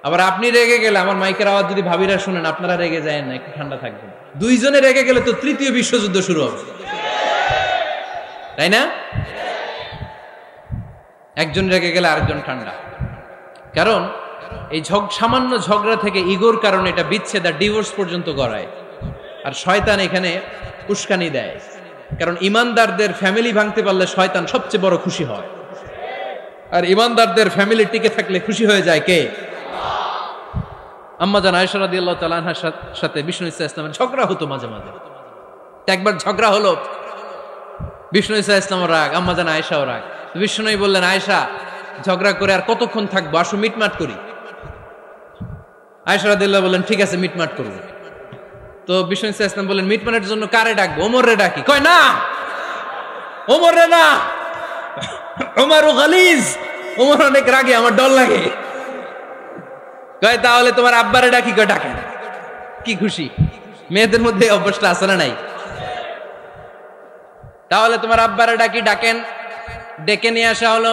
S1: আবার আপনি রেগে গেলে, আমার মাইকের আওয়াজ যদি ভাবিরা শুনেন, আপনারা রেগে যায় না, একটু ঠান্ডা থাকবেন। দুইজনে রেগে গেলে তো তৃতীয় বিশ্বযুদ্ধ শুরু হবে, তাই না? একজন রেগে গেলে আরেকজন ঠান্ডা, কারণ এই সামান্য ঝগড়া থেকে ইগোর কারণে এটা বিচ্ছেদ আর ডিভোর্স পর্যন্ত গড়ায়। আর শয়তান এখানে উস্কানি দেয়, কারণ ইমানদারদের ফ্যামিলি ভাঙতে পারলে শয়তান সবচেয়ে বড় খুশি হয়, আর ইমানদারদের ফ্যামিলি টিকে থাকলে খুশি হয়ে যায় কে? আম্মাজান আয়েশা রাদিয়াল্লাহু তাআলা আনহার সাথে বিষ্ণু ইসা ইসলামের ঝগড়া হতো মাঝে মাঝে। একবার ঝগড়া হলো, বিষ্ণু ইসা ইসলামের রাগ, আম্মাজান আয়েশাও রাগ। বিষ্ণুই বললেন, আয়েশা, ঝগড়া করে আর কতক্ষণ থাকবো, আসো মিটমাট করি। আয়েশা রাদিয়াল্লাহু বললেন, ঠিক আছে, মিটমাট করবো। তো বিষ্ণু ইসা ইসলাম বললেন, মিটমাটের জন্য কারে ডাকবো? ওমর রে ডাকি। কয় না, ওমর রে না, ওমর গালিজ, ওমর অনেক রাগে, আমার ডর লাগে। কয় তাহলে তোমার আব্বারে ডাকি। কয় ডাকেন। কি খুশি! মেয়েদের মধ্যে অভ্যাসটা আছে না নাই? তাহলে তোমার আব্বারে ডাকি, ডাকেন। ডেকে নিয়ে আসা হলো।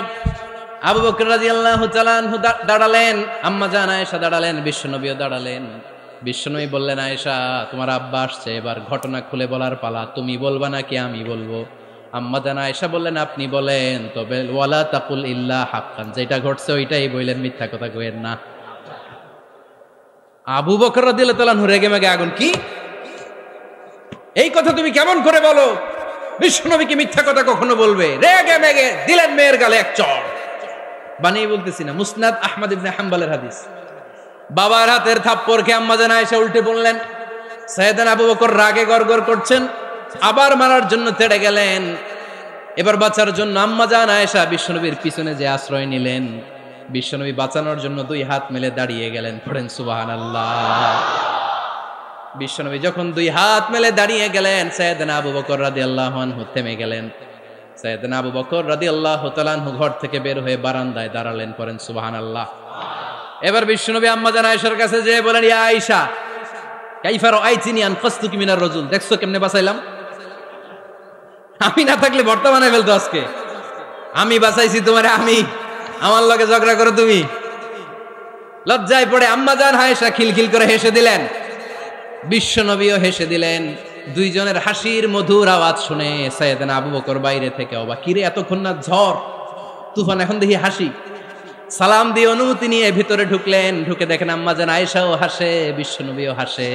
S1: আবু বকর রাদিয়াল্লাহু তাআলা আনহু দাঁড়ালেন, আম্মাজান আয়েশা দাঁড়ালেন, বিশ্বনবীও দাঁড়ালেন। বিশ্বনবী বললেন, আয়েশা, তোমার আব্বা আসছে, এবার ঘটনা খুলে বলার পালা, তুমি বলবা নাকি আমি বলবো? আম্মাজান আয়েশা বললেন, আপনি বলেন, তবে ওয়ালা তাকুল ইল্লা হাক্কান, যেটা ঘটছে ওইটাই বললেন, মিথ্যা কথা কইেন না। আবু বকর রাদিয়াল্লাহু তাআলা আনহু রেগে মেগে আগুন। কি এই কথা তুমি কেমন করে বলো? বিশ্বনবী কি মিথ্যা কথা কখনো বলবে? রেগে মেগে দিলেন মেয়ের গালে এক চড়। বানিয়ে বলতেছি না, মুসনাদ আহমদ ইবনে হাম্বলের হাদিস। বাবার হাতের থাপ্পড় খেয়ে আম্মাজান আয়েশা উল্টে বললেন। সাইয়েদনা আবু বকর রাগে গড়গড় করছেন, আবার মারার জন্য তেড়ে গেলেন। এবার বাঁচার জন্য আম্মা জান আয়েশা বিশ্বনবীর পিছনে যে আশ্রয় নিলেন, বিশ্বনবী বাঁচানোর জন্য 2 হাত মেলে দাঁড়িয়ে গেলেন। পড়েন সুবহানাল্লাহ। বিশ্বনবী যখন 2 হাত মেলে দাঁড়িয়ে গেলেন, সাইয়েদনা আবু বকর রাদিয়াল্লাহু আনহু থেমে গেলেন। সাইয়েদনা আবু বকর রাদিয়াল্লাহু তাআলা আনহু ঘর থেকে বের হয়ে বারান্দায় দাঁড়ালেন। পড়েন সুবহানাল্লাহ। এবার বিশ্বনবী আম্মা জান আয়েশার কাছে যেয়ে বলেন, ইয়া আয়েশা কাইফা রাআইতিনি আনকাসতুকি মিনার রাজুল, দেখছো কেমনে বাঁচাইলাম? আমি না থাকলে বর্তমানে ফেলতো আজকে। আমি বাঁচাইছি তোমারে, আমি আমার লগে ঝগড়া করো তুমি। লজ্জায় পড়ে আম্মা জান আয়েশা খিলখিল করে হেসে দিলেন, বিশ্বনবীও হেসে দিলেন। দুইজনের হাসির মধুর আওয়াজ শুনে সাইয়েদনা আবু বকর বাইরে থেকে অবাক, কিরে এতক্ষণ না ঝড় তুফান, এখন দেখি হাসি। সালাম দিয়ে অনুমতি নিয়ে ভিতরে ঢুকলেন। ঢুকে দেখেন আম্মা জান আয়েশাও হাসে, বিশ্বনবীও হাসে।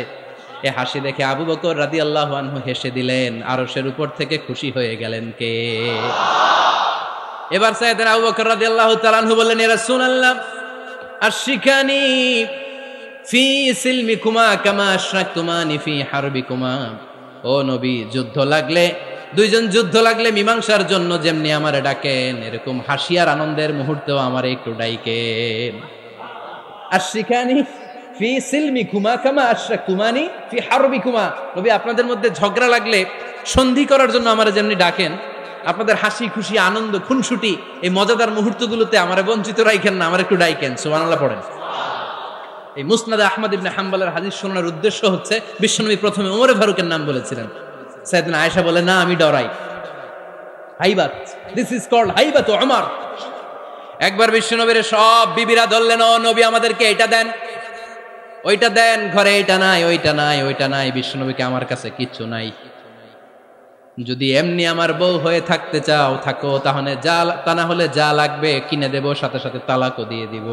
S1: এ হাসি দেখে আবু বকর রাদিয়াল্লাহু আনহু হেসে দিলেন। আরশের উপর থেকে খুশি হয়ে গেলেন কে? এবার সাইয়েদনা আবু বকর রাদিয়াল্লাহু তাআলা আনহু বললেন, ইয়া রাসূলুল্লাহ আশরিকানি ফি সিলমিকুমা কামা আশরাকতুমানি ফি হারবিকুমা। ও নবী, যুদ্ধ লাগলে, দুইজন যুদ্ধ লাগলে মীমাংসার জন্য যেমনি আমারে ডাকেন, এরকম হাসি আর আনন্দের মুহূর্তেও আমারে একটু ডাইকেন। আশরিকানি ফি সিলমিকুমা কামা আশরাকতুমানি ফি হারবিকুমা। নবী, আপনাদের মধ্যে ঝগড়া লাগলে সন্ধি করার জন্য আমারে যেমনি ডাকেন, আপনাদের হাসি খুশি আনন্দ খুনসুটি এই মজাদার মুহূর্তগুলোতে আমারে বঞ্চিত রাখেন না, আমার একটু ডাইকেন। সুবহানাল্লাহ পড়েন। এই মুসনাদে আহমদ ইবনে হাম্বলের হাদিস শোনার উদ্দেশ্য হচ্ছে, বিশ্বনবী প্রথমে ওমর ফারুকের নাম বলেছিলেন। সাইয়েদনা আয়েশা বলে, না আমি ডরাই। হাইবাত, দিস ইজ কল্ড হাইবাত ওমর। একবার বিশ্বনবীর সব বিবিরা ধরলেন, ও নবী আমাদেরকে এটা দেন, ওইটা দেন, ঘরে এটা নাই, ওইটা নাই, ওইটা নাই। বিশ্বনবীকে, আমার কাছে কিচ্ছু নাই, যদি এমনি আমার বউ হয়ে থাকতে চাও থাকো, তাহলে তা না হলে যা লাগবে কিনে দেব, সাথে সাথে তালাকও দিয়ে দিব।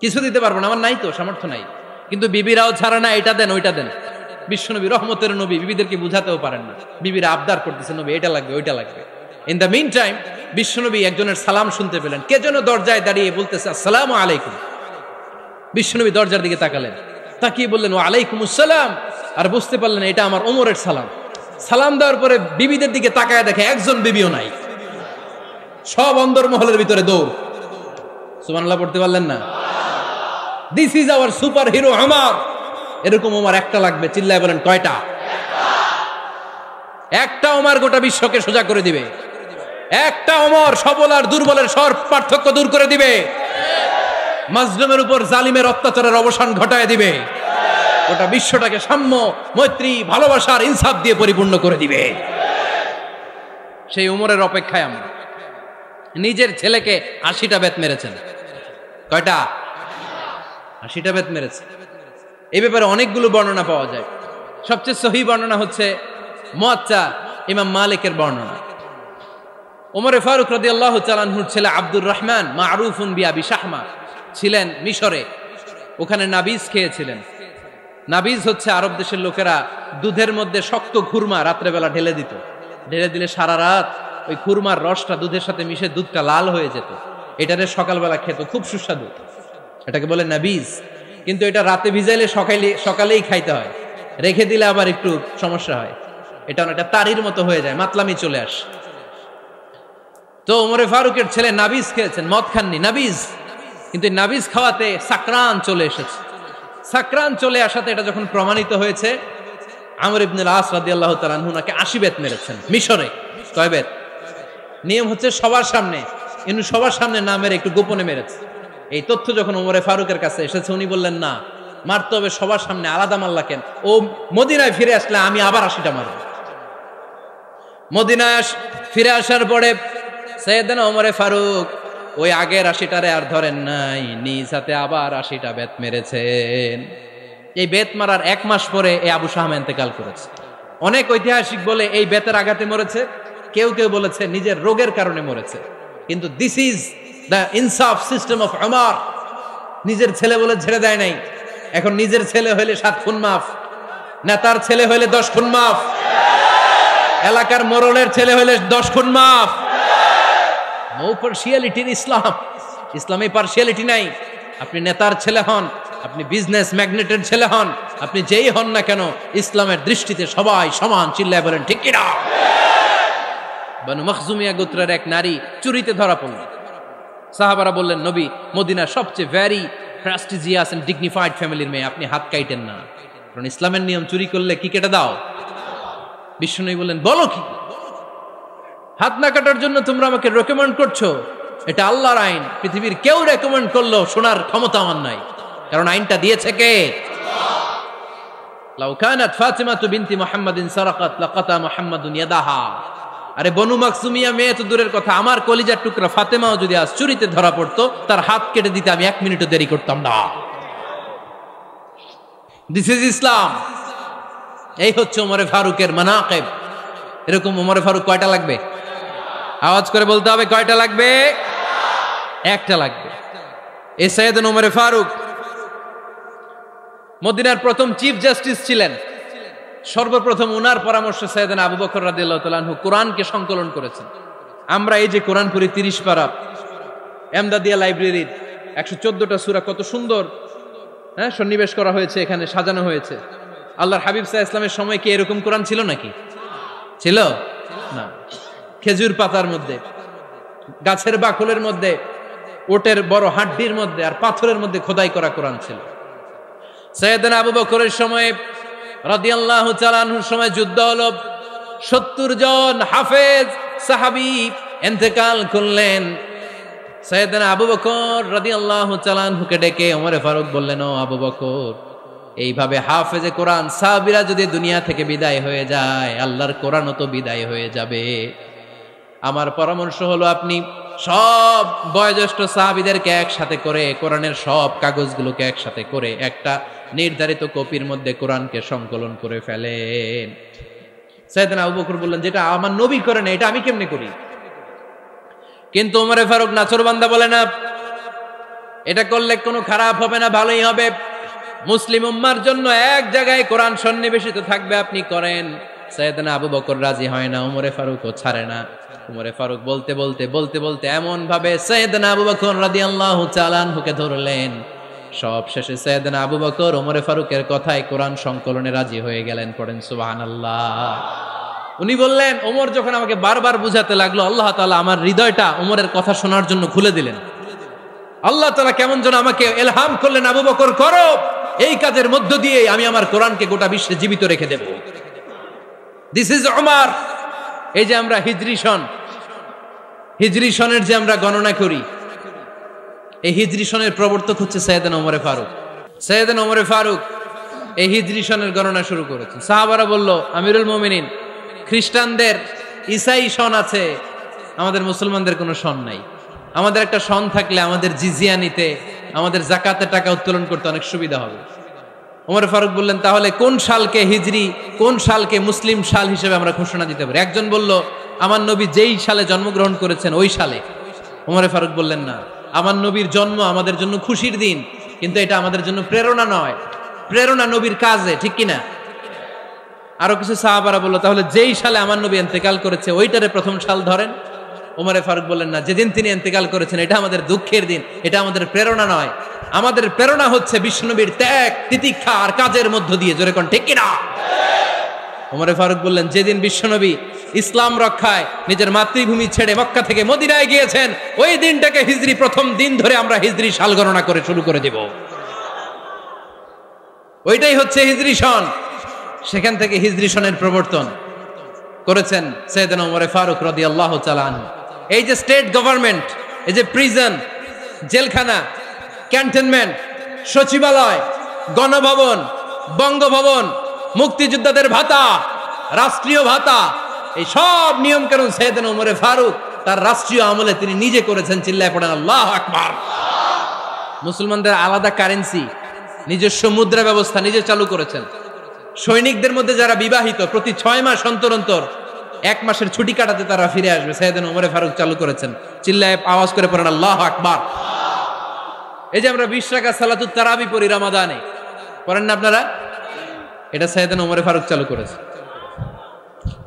S1: কিছু দিতে পারবো না, আমার নাই তো, সামর্থ্য নাই। কিন্তু বিবিরাও ছাড়া না, এটা দেন ওইটা দেন। বিশ্বনবী রহমতের নবী, বিবিদেরকে বুঝাতেও পারেন না, বিবিরা আবদার করতেছে, নবী এটা লাগবে ওইটা লাগবে। ইন দ্য মিন টাইম বিশ্বনবী একজনের সালাম শুনতে পেলেন। কে যেন দরজায় দাঁড়িয়ে বলতেছে, আসসালামু আলাইকুম। বিশ্বনবী দরজার দিকে তাকালেন, তাকিয়ে বললেন, ওয়া আলাইকুমুস সালাম। আর বুঝতে পারলেন এটা আমার ওমরের সালাম। সালাম দেওয়ার পরে বিবিদের দিকে তাকায় দেখে একজন বিবিও নাই, সব অন্দরমহলের ভিতরে দৌড়। সুবহানাল্লাহ পড়তে পারলেন না? This is our super hero Omar. এরকম ওমর একটা লাগবে, চিল্লায় বলেন কয়টা? একটা ওমর গোটা বিশ্বকে সোজা করে দিবে। একটা ওমর সবল আর দুর্বলের সব পার্থক্য দূর করে দিবে। মাজলুমের উপর জালিমের অত্যাচারের অবসান ঘটায় দিবে। গোটা বিশ্বটাকে সাম্য, মৈত্রী, ভালোবাসার ইনসাফ দিয়ে পরিপূর্ণ করে দিবে। সেই উমরের অপেক্ষায় আমরা। নিজের ছেলেকে 80টা বেত মেরেছেন। কয়টা? 80টা বেত মেরেছে। এই ব্যাপারে অনেকগুলো বর্ণনা পাওয়া যায়। সবচেয়ে সহিহ বর্ণনা হচ্ছে মুয়াত্তা ইমাম মালিকের বর্ণনা। ওমর ফারুক রাদিয়াল্লাহু তাআলা আনহুর ছেলে আব্দুর রহমান মারুফুন বিআবি শাহমা ছিলেন মিশরে। ওখানে নাবিজ খেয়েছিলেন। নাবিজ হচ্ছে আরব দেশের লোকেরা দুধের মধ্যে শক্ত খুরমা রাত্রেবেলা ঢেলে দিত। ঢেলে দিলে সারা রাত ওই খুরমার রসটা দুধের সাথে মিশে দুধটা লাল হয়ে যেত। এটারে সকালবেলা খেত, খুব সুস্বাদু। এটাকে বলে নাবিজ। কিন্তু এটা রাতে ভিজাইলে সকালেই খাইতে হয়, রেখে দিলে আবার একটু সমস্যা হয়। এটা অনেকটা তারির মতো হয়ে যায়, মাতলামি চলে আসে। তো ওমরে ফারুকের ছেলে নাবিজ খেয়েছেন, মদ খাননি, নাবিজ। কিন্তু নাবিজ খাওয়াতে সাকরান চলে এসেছে। সাকরান চলে আসাতে এটা যখন প্রমাণিত হয়েছে, আমর ইবনুল আস রাদিয়াল্লাহু তাআলা আনহু নাকি 80 বেত মেরেছেন মিশরে। কয় বেত? নিয়ম হচ্ছে সবার সামনে, কিন্তু সবার সামনে না মেরে একটু গোপনে মেরেছে। এই তথ্য যখন ওমরে ফারুকের কাছে এসেছে, উনি বললেন, না, মারতে হবে সবার সামনে, আলাদা মারলা কেন? ও মদিনায় ফিরে আসলে আমি আবার 80টা মারব। মদিনায় ফিরে আসার পরে সাইয়েদনা ওমরে ফারুক ওই আগের 80টারে আর ধরেন নাই, নিজ হাতে আবার 80টা বেত মেরেছেন। এই বেত মারার 1 মাস পরে এই আবু শাহমা ইন্তেকাল করেছে। অনেক ঐতিহাসিক বলে এই বেতের আঘাতে মরেছে, কেউ কেউ বলেছে নিজের রোগের কারণে মরেছে। কিন্তু দিস ইজ দ্য ইনসাফ সিস্টেম অফ ওমর। নিজের ছেলে বলে ছেড়ে দেয় নাই। এখন নিজের ছেলে হইলে 7 খুন মাফ, নেতার ছেলে হইলে 10 খুন মাফ, এলাকার মোড়লের ছেলে হইলে 10 খুন মাফ। নো পার্সিয়ালিটি ইন ইসলাম। ইসলামে পার্সিয়ালিটি নাই। আপনি নেতার ছেলে হন, আপনি বিজনেস ম্যাগনেটের ছেলে হন, আপনি যেই হন না কেন, ইসলামের দৃষ্টিতে সবাই সমান। চিল্লায় বলেন ঠিক কিনা? বনু মখজুমিয়া গোত্রের এক নারী চুরিতে ধরা পড়ল। সাহাবারা বললেন, নবী, মদিনার সবচেয়ে ভেরি প্রেস্টিজিয়াস এন্ড ডিগনিফাইড ফ্যামিলির মেয়ে, আপনি হাত কাটেন না, কারণ ইসলামের নিয়ম চুরি করলে কি কেটে দাও। বিষ্ণু বললেন, বলো কি, হাত না কাটার জন্য তোমরা আমাকে রেকমেন্ড করছো? এটা আল্লাহর আইন, পৃথিবীর কেউ রেকমেন্ড করলো শোনার ক্ষমতা আমার নাই, কারণ আইনটা দিয়েছে কে? লাউ কানাত ফাতিমাতু বিনতি মুহাম্মাদিন সারাকাত লাকাতা মুহাম্মাদুন ইয়াদাহা। আরে বনু মাকসুমিয়া মেয়ে তো দূরের কথা, আমার কলিজার টুকরা ফাতেমাও যদি আজ চুরিতে ধরা পড়তো, তার হাত কেটে দিতে আমি 1 মিনিটও দেরি করতাম না। দিস ইজ ইসলাম। এই হচ্ছে ওমরে ফারুকের মানাকিব। এরকম ওমরে ফারুক কয়টা লাগবে? আওয়াজ করে বলতে হবে, কয়টা লাগবে? একটা লাগবে। এই সাইয়েদনা ওমরে ফারুক মদিনার প্রথম চিফ জাস্টিস ছিলেন। সর্বপ্রথম উনার পরামর্শে সাইয়েদনা আবু বকর রাদিয়াল্লাহু তাআলা আনহু কোরআনকে সংকলন করেছেন। আমরা এই যে কোরআন পড়ি 30 পারা, এমদাদিয়া লাইব্রেরির 114টা সূরা, কত সুন্দর সন্নিবেশ করা হয়েছে, এখানে সাজানো হয়েছে। আল্লাহর হাবিব সাল্লাল্লাহু আলাইহি ওয়াসাল্লামের সময় কি এরকম কোরআন ছিল নাকি? ছিল না। খেজুর পাতার মধ্যে, গাছের বাকলের মধ্যে, ওটের বড় হাড্ডির মধ্যে আর পাথরের মধ্যে খোদাই করা কোরআন ছিল। সাইয়েদনা আবু বকরের সময় রাদিয়াল্লাহু তাআলা আনহুর সময় যুদ্ধ হলো, 70 জন হাফেজ সাহাবী ইন্তেকাল করলেন। সাইয়েদনা আবু বকর রাদিয়াল্লাহু তাআলা আনহুকে ডেকে ওমরে ফারুক বললেন, ও আবু বকর, এইভাবে হাফেজে কোরআন সাহাবীরা যদি দুনিয়া থেকে বিদায় হয়ে যায়, আল্লাহর কোরআনও তো বিদায় হয়ে যাবে। আমার পরামর্শ হলো, আপনি সব বয়োজ্যেষ্ঠ সাহাবীদেরকে একসাথে করে কোরআনের সব কাগজগুলোকে একসাথে করে একটা নির্ধারিত কপির মধ্যে কোরআনকে সংকলন করে ফেলেন। সাইয়েদনা আবু বকর বললেন, যেটা আমার নবী করে না, এটা আমি কেমনে করি? কিন্তু ওমরে ফারুক নাছোড়বান্দা বলে না, এটা করলে কোনো খারাপ হবে না, ভালোই হবে। মুসলিম উম্মার জন্য এক জায়গায় কোরআন সন্নিবেশিত থাকবে, আপনি করেন। সাইয়েদনা আবু বকর রাজি হয় না, ওমরে ফারুকও ছাড়ে না। ওমরে ফারুক বলতে বলতে বলতে বলতে এমন ভাবে সাইয়েদনা আবু বকর রাদিয়াল্লাহু তাআলা আনহুকে ধরলেন, সব শেষে সাইয়েদনা আবু বকর ওমরে ফারুকের কথায় কোরআন সংকলনে রাজি হয়ে গেলেন। পড়েন সুবহানাল্লাহ। উনি বললেন, ওমর যখন আমাকে বারবার বুঝাতে লাগলো, আল্লাহ তাআলা আমার হৃদয়টা ওমরের কথা শোনার জন্য খুলে দিলেন। আল্লাহ তাআলা কেমন যেন আমাকে ইলহাম করলেন, আবু বকর করো, এই কাজের মধ্য দিয়ে আমি আমার কোরআনকে গোটা বিশ্বে জীবিত রেখে দেব। This is Omar. এই যে আমরা হিজরি সনের যে আমরা গণনা করি, এই হিজরি সনের প্রবর্তক হচ্ছে সাইয়েদনা ওমরে ফারুক। সাইয়েদনা ওমরে ফারুক এই হিজরি সনের গণনা শুরু করেছেন। সাহাবারা বলল, আমিরুল মুমিনিন, খ্রিস্টানদের ঈসাই সন আছে, আমাদের মুসলমানদের কোনো সন নাই। আমাদের একটা সন থাকলে আমাদের জিজিয়া নিতে, আমাদের যাকাতের টাকা উত্তোলন করতে অনেক সুবিধা হবে। ওমর ফারুক বললেন, তাহলে কোন সালকে হিজরি, কোন সালকে মুসলিম সাল হিসেবে আমরা ঘোষণা দিতে পারি? একজন বলল, আমার নবী যেই সালে জন্মগ্রহণ করেছেন ওই সালে। ওমর ফারুক বললেন, না, আমার নবীর জন্ম আমাদের জন্য খুশির দিন, কিন্তু এটা আমাদের জন্য প্রেরণা নয়, প্রেরণা নবীর কাজে, ঠিক কিনা? আরো কিছু সাহাবারা বলল, তাহলে যেই সালে আমার নবী ইন্তেকাল করেছে ওইটারে প্রথম সাল ধরেন। ওমর ফারুক বললেন, না, যেদিন তিনি ইন্তেকাল করেছেন এটা আমাদের দুঃখের দিন, এটা আমাদের প্রেরণা নয়। আমাদের প্রেরণা হচ্ছে বিশ্বনবীর ত্যাগ, তিতিক্ষা আর কাজের মধ্য দিয়ে। জোরে কোন ঠিক কিনা? ওমর ফারুক বললেন, যেদিন বিশ্বনবী ইসলাম রক্ষায় নিজের মাতৃভূমি ছেড়ে মক্কা থেকে মদিনায় গিয়েছেন, ওই দিনটাকে হিজরি প্রথম দিন ধরে আমরা হিজরি সাল গণনা করে শুরু করে দেব। ওইটাই হচ্ছে হিজরি সন। সেখান থেকে হিজরি সনের প্রবর্তন করেছেন সাইয়েদনা ওমর ফারুক রাদিয়াল্লাহু তাআলা আনহু। এই যে স্টেট গভর্নমেন্ট, এই যে প্রিজন, জেলখানা, ক্যান্টনমেন্ট, সচিবালয়, গণভবন, বঙ্গভবন, মুক্তিযোদ্ধাদের ভাতা, রাষ্ট্রীয় ভাতা, এই সব নিয়ম কানুন সাইয়েদনা ওমর ফারুক তার রাষ্ট্রীয় আমলে তিনি নিজে করেছেন। চিল্লায় পড়েন আল্লাহু আকবার। মুসলমানদের আলাদা কারেন্সি, নিজস্ব মুদ্রা ব্যবস্থা নিজে চালু করেছেন। সৈনিকদের মধ্যে যারা বিবাহিত, প্রতি 6 মাস অন্তর অন্তর 1 মাসের ছুটি কাটাতে তারা ফিরে আসবে, সাইয়েদনা ওমর ফারুক চালু করেছেন। চিল্লায় আওয়াজ করে পড়েন আল্লাহু আকবার। এই যে আমরা 20 রাকাত সালাতুত তারাবি পড়ি রমাদানে, পড়েন না আপনারা? এটা সাইয়েদনা ওমর ফারুক চালু করেছে।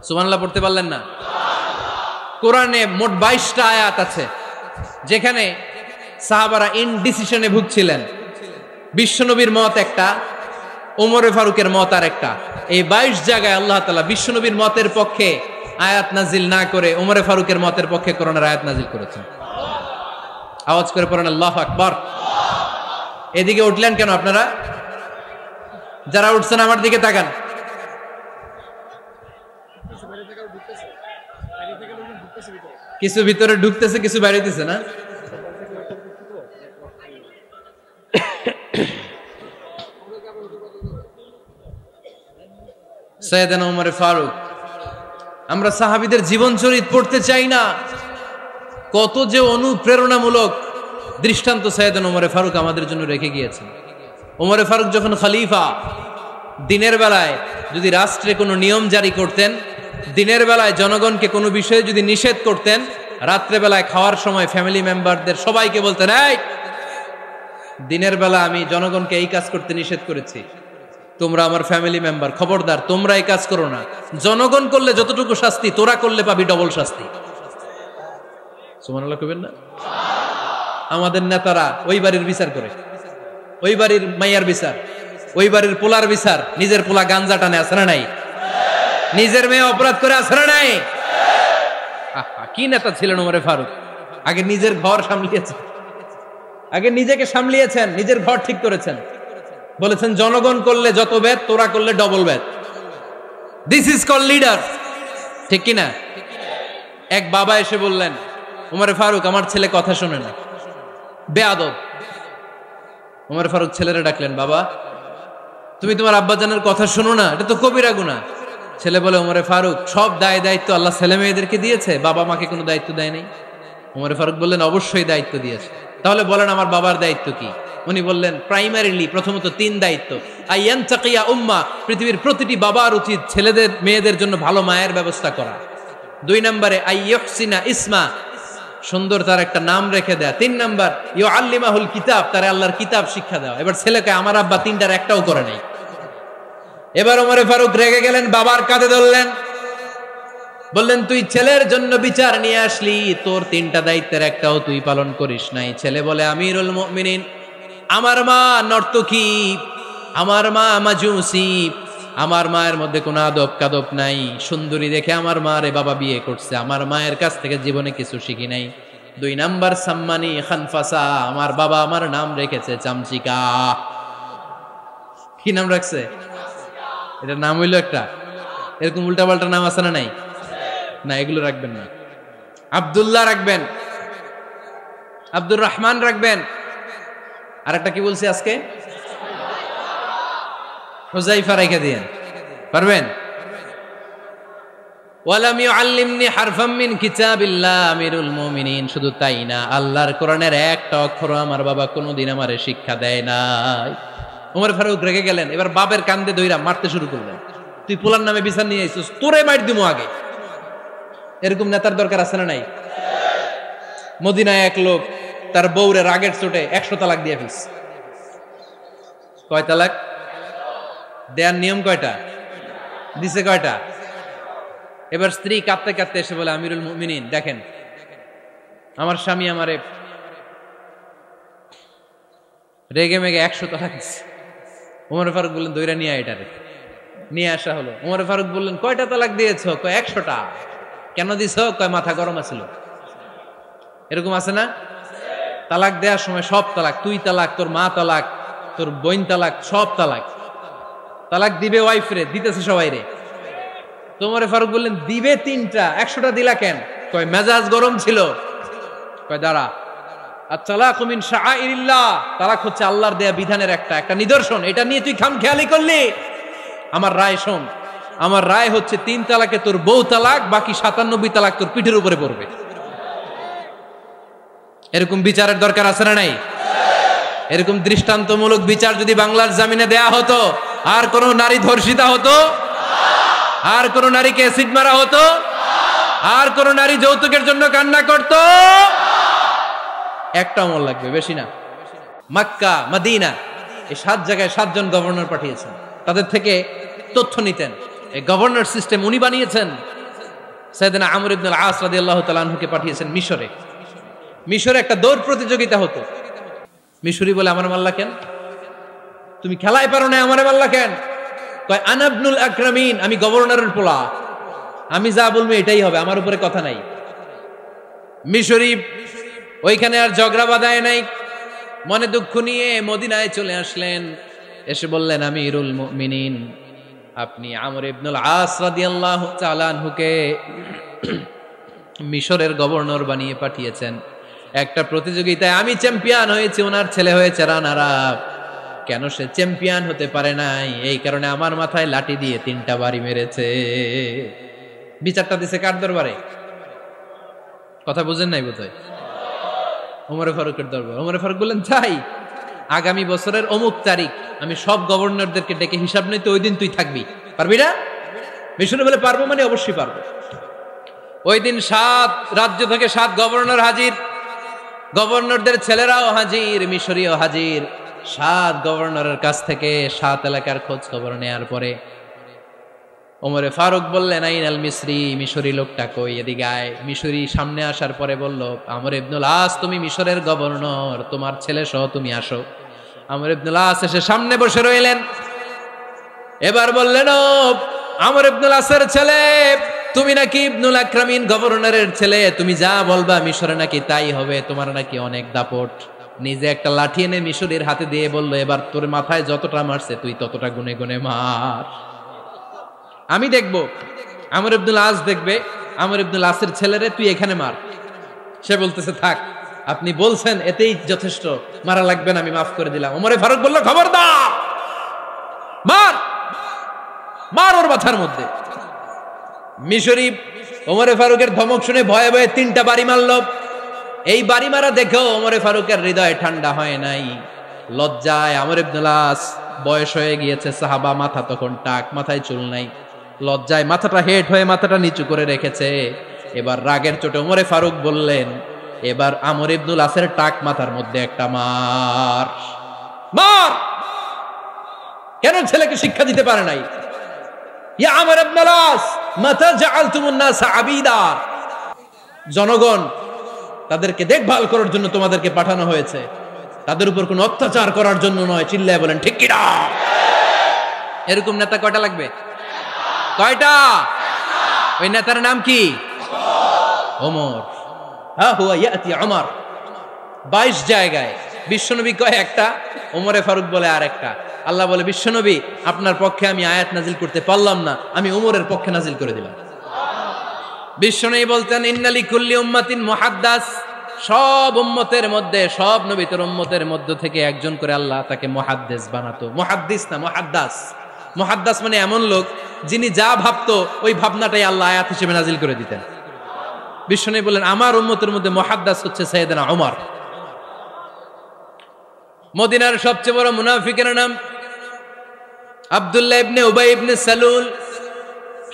S1: সুবহানাল্লাহ পড়তে পারলেন না? কোরআনে মোট 22টা আয়াত আছে যেখানে সাহাবারা ইনডিসিশনে ভুগছিলেন। বিশ্বনবীর মত একটা, ওমর ফারুকের মত আর একটা। এই 22 জায়গায় আল্লাহ তাআলা বিশ্বনবীর মতের পক্ষে আয়াত নাজিল না করে ওমরে ফারুকের মতের পক্ষে করোনার আয়াত নাজিল করেছেন। আওয়াজ করে পড়েন আল্লাহু আকবার। এদিকে উঠলেন কেন আপনারা? যারা উঠছেন আমার দিকে তাকান। কিছু ভিতরে ঢুকতেছে, কিছু বাইরেতেছে না? সাইয়েদনা ওমর ফারুক, আমরা সাহাবীদের জীবন চরিত পড়তে চাই না, কত যে অনুপ্রেরণামূলক দৃষ্টান্ত সাইয়েদনা ওমর ফারুক আমাদের জন্য রেখে গিয়েছেন। ওমর ফারুক যখন খলিফা, দিনের বেলায় যদি রাষ্ট্রে কোনো নিয়ম জারি করতেন, দিনের বেলায় জনগণকে কোনো বিষয়ে যদি নিষেধ করতেন, রাত্রে বেলায় খাওয়ার সময় ফ্যামিলি মেম্বারদের সবাইকে বলতেন, এই দিনের বেলা আমি জনগণকে এই কাজ করতে নিষেধ করেছি, তোমরা আমার ফ্যামিলি মেম্বার, খবরদার তোমরা এই কাজ করো না। জনগণ করলে যতটুকু শাস্তি, তোরা করলে পাবি ডবল শাস্তি। সুবহানাল্লাহ কইবেন না? আমাদের নেতারা ওই বাড়ির বিচার করে, ওই বাড়ির মাইয়ার বিচার, ওই বাড়ির পোলার বিচার, নিজের পোলা গাঞ্জা টানে, আছে না নাই? নিজের মেয়ে অপরাধ করে, আছে না নাই? কি নেতা ছিলেন ওমর ফারুক! আগে নিজের ঘর সামলিয়েছেন, আগে নিজেকে সামলিয়েছেন, নিজের ঘর ঠিক করেছেন, বলেছেন জনগণ করলে যত বেদ, তোরা করলে double Veda. This is call leader, ঠিক কিনা? এক বাবা এসে বললেন, ওমর ফারুক আমার ছেলে কথা শোনে না, বেয়াদব। ওমর ফারুক ছেলেরা ডাকলেন, বাবা তুমি তোমার আব্বাজানের কথা শোনো না, এটা তো কবিরা গুনাহ। ছেলে বলে, ওমর ফারুক সব দায় দায়িত্ব আল্লাহ ছেলে মেয়েদেরকে দিয়েছে, বাবা মাকে কোনো দায়িত্ব দেয় নাই। ওমর ফারুক বললেন, অবশ্যই দায়িত্ব দিয়েছে। তাহলে বলেন আমার বাবার দায়িত্ব কি? উনি বললেন, প্রাইমারিলি প্রথমত 3 দায়িত্ব। আইয়ান তাকিয়া উম্মা, পৃথিবীর প্রতিটি বাবার উচিত ছেলেদের মেয়েদের জন্য ভালো মায়ের ব্যবস্থা করা। 2 নম্বরে আইয়ুহসিনা ইসমা, সুন্দর তার একটা নাম রেখে দেয়া। 3 নাম্বার ইউআল্লিমাহুল কিতাব, তার আল্লাহর কিতাব শিক্ষা দেওয়া। এবার ছেলেকে আমার আব্বা 3টার একটাও করে নাই। এবার ওমর ফারুক রেগে গেলেন, বাবার কাঁধে ধরলেন, বললেন তুই ছেলের জন্য বিচার নিয়ে আসলি, তোর 3টা দায়িত্বের একটাও তুই পালন করিস নাই। ছেলে বলে, আমিরুল মুমিনিন, আমার মা নর্তকী, আমার মা মাজুসি, আমার মায়ের মধ্যে কোনো আদব কাদব নাই, সুন্দরী দেখে আমার মারে বাবা বিয়ে করছে, আমার মায়ের কাছ থেকে জীবনে কিছু শিখি নাই। 2 নাম্বার সাম্মানি খানফাসা, আমার বাবা আমার নাম রেখেছে চামচিকা। কি নাম রাখছে? এটা নাম হইলো একটা, এরকম উল্টাপাল্টা নাম আছে না নাই? না, এগুলো রাখবেন না। আব্দুল্লাহ রাখবেন, আব্দুর রহমান রাখবেন, আর একটা কি বলছি আজকে? হুযাইফা রেখে দিয়েন, পারবেন? ওয়ালাম ইউআল্লিমনি হারফাম মিন কিতাবিল্লাহ, আমিরুল মুমিনিন। শুধু তাই না, আল্লাহর কোরআনের একটা অক্ষর আমার বাবা কোনোদিন আমারে শিক্ষা দেয় নাই। ওমর ফারুক রেগে গেলেন, এবার বাবের কান্দে দইরা মারতে শুরু করলেন। তুই পোলার নামে বিচার নিয়ে আইছিস, তোরে মার দিমু আগে। এরকম নেতার দরকার আছে না নাই? মদিনায় এক লোক তার বউরে রাগের চোটে 100 তালাক দিয়ে ফেলছে। কয় তালাক দেয়ার নিয়ম? কয়টা দিছে? কয়টা? এবার স্ত্রী কাঁদতে কাঁদতে এসে বলে, আমিরুল মুমিনিন দেখেন, আমার স্বামী আমারে রেগে মেগে 100 তালাক দিচ্ছে। ওমর ফারুক বললেন, দইরা নিয়ে এটারে। নিয়ে আসা হলো। ওমর ফারুক বললেন, কয়টা তালাক দিয়েছ? কয় 100টা। কেন দিছ? কয় মাথা গরম আছিল। এরকম আছে না? তালাক দেওয়ার সময় সব তালাক, তুই তালাক, তোর মা তালাক, তোর বোন তালাক, সব তালাক। তালাক দিবে ওয়াইফ রে, দিতেছে সবাই রে। ওমর ফারুক বললেন, দিবে 3টা, 100টা দিলা কেন? কয় মেজাজ গরম ছিল। কয় দাঁড়া, আত-তালাকু মিন শাআইরিল্লাহ, তালাক হচ্ছে আল্লাহর দেয়া বিধানের একটা নিদর্শন, এটা নিয়ে তুই খামখেয়ালি করলি। আমার রায় শোন, আমার রায় হচ্ছে 3 তালাকে তোর বউ তালাক, বাকি 97 তালাক তোর পিঠের উপরে পড়বে। এরকম বিচারের দরকার আছে না নাই? এরকম দৃষ্টান্তমূলক বিচার যদি বাংলার জমিনে দেয়া হতো, আর কোন নারী ধর্ষিতা হতো? আর কোন নারীকে অ্যাসিড মারা হতো? আর কোন নারী যৌতুকের জন্য কান্না করতো? একটা আমল লাগবে, বেশি না। মক্কা, মদিনা, এই 7 জায়গায় 7 জন গভর্নর পাঠিয়েছেন, তাদের থেকে তথ্য নিতেন। এই গভর্নর সিস্টেম উনি বানিয়েছেন। সাইয়েদনা আমর ইবনে আল আস রাদিয়াল্লাহু তাআলা আনহুকে পাঠিয়েছেন মিশরে। মিশরে একটা দৌড় প্রতিযোগিতা হতো। মিশরি বলে, আমার মাল্লা কেন? তুমি খেলায় পারো না, আমারে মাল্লা কেন? কয় আনা ইবনুল আকরামিন, আমি গভর্নরের পোলা, আমি যা বলবো এটাই হবে, আমার উপরে কথা নাই। মিশরি ওইখানে আর ঝগড়া বাঁধায় নাই, মনে দুঃখ নিয়ে মদিনায় চলে আসলেন। এসে বললেন, আমিরুল মুমিনিন, আপনি আমর ইবনুল আস রাদিয়াল্লাহু তাআলা আনহুকে মিশরের গভর্নর বানিয়ে পাঠিয়েছেন। একটা প্রতিযোগিতায় আমি চ্যাম্পিয়ন হয়েছি, ওনার ছেলে হয়েছে রানার আপ। কেন সে চ্যাম্পিয়ন হতে পারে নাই? এই কারণে আমার মাথায় লাঠি দিয়ে 3টা বাড়ি মেরেছে। বিচারটা দিছে কার দরবারে? কথা বুঝেন নাই বোধহয়? ওমরে ফারুকের দরবার। ওমরে ফারুক বললেন, তাই আগামী বছরের অমুক তারিখ আমি সব গভর্নরদেরকে ডেকে হিসাব নিতে, ওই দিন তুই থাকবি, পারবি না? মিশনে বলে, পারবো মানে অবশ্যই পারবো। ওই দিন 7 রাজ্য থেকে 7 গভর্নর হাজির, গভর্নরদের ছেলেরাও হাজির, মিশরীয় হাজির। 7 গভর্নরের কাছ থেকে 7 এলাকার খোঁজ খবর নেয়ার পরে ওমরে ফারুক বললেন, আইনাল মিসরি, মিশরি লোকটা কই, এদিকে আয়। মিশরি সামনে আসার পরে বলল, আমর ইবনুল আস, তুমি মিশরের গভর্নর, তোমার ছেলে সহ তুমি আসো। আমর ইবনুল আস এসে সামনে বসে রইলেন। এবার বললেন, ও আমর ইবনুল আসের ছেলে, তুমি নাকি ইবনুল আকরামিন গভর্নরের ছেলে, তুমি যা বলবা মিশরে নাকি তাই হবে, তোমার নাকি অনেক দাপট। নিজে একটা লাঠি এনে মিশরীর হাতে দিয়ে বলল, এবার তোর মাথায় যতটা মারছে তুই ততটা গুনে গুনে মার, আমি দেখবো। আমর ইবনুল আস দেখবে, আমর ইবনুল আসের ছেলেরে তুই এখানে মার। সে বলতেছে, থাক, আপনি বলছেন এতেই যথেষ্ট, মারা লাগবে না, আমি মাফ করে দিলাম। ওমরে ফারুক বলল, খবরদার, মার, মার ওর মাথার মধ্যে। মিশরি ওমরে ফারুকের ধমক শুনে ভয়ে ভয়ে 3টা বাড়ি মারল। এই বাড়ি মারা দেখেও ওমরে ফারুকের হৃদয় ঠান্ডা হয় নাই। লজ্জায় আমর ইবনুল আস, বয়স হয়ে গিয়েছে সাহাবা, মাথা তখন টাক, মাথায় চুল নাই, লজ্জায় মাথাটা হেট হয়ে মাথাটা নিচু করে রেখেছে। এবার রাগের চোটে ওমরে ফারুক বললেন, এবার আমর ইবনুল আসের টাক মাথার মধ্যে একটা মার, মার। কেন ছেলেকে শিক্ষা দিতে পারে নাই? ইয়া আমর ইবনুল আস, মাতা জাআলতুমুন নাস আবিদা, জনগণ তাদেরকে দেখভাল করার জন্য তোমাদেরকে পাঠানো হয়েছে, তাদের উপর কোনো অত্যাচার করার জন্য নয়। চিল্লায় বলেন ঠিক কি না? এরকম নেতা কয়টা লাগবে? কয়টা? ওই নেতার নাম কি? ওমর। হ্যাঁ, হুয়া ইয়াতি ওমর। 22 জায়গায় বিশ্বনবী কয় একটা, ওমরে ফারুক বলে আর একটা। আল্লাহ বলে, বিশ্বনবী আপনার পক্ষে আমি আয়াত নাজিল করতে পারলাম না, আমি ওমরের পক্ষে নাজিল করে দিলাম। বিশ্বনবী বলতেন, ইন্নালি কুল্লি উম্মাতিন মুহাদ্দাস, সব উম্মতের মধ্যে, সব নবীর উম্মতের মধ্য থেকে একজন করে আল্লাহ তাকে মুহাদ্দিস বানাতো। মুহাদ্দিস না, মুহাদ্দাস। মুহাদ্দাস মানে এমন লোক যিনি যা ভাবতো ওই ভাবনাটাই আল্লাহ আয়াত হিসেবে নাজিল করে দিতেন। বিশ্বনবী বললেন, আমার উম্মতের মধ্যে মুহাদ্দাস হচ্ছে সাইয়েদনা ওমর। মদিনার সবচেয়ে বড় মুনাফিকের নাম আব্দুল্লাহ ইবনে উবাই ইবনে সালুল,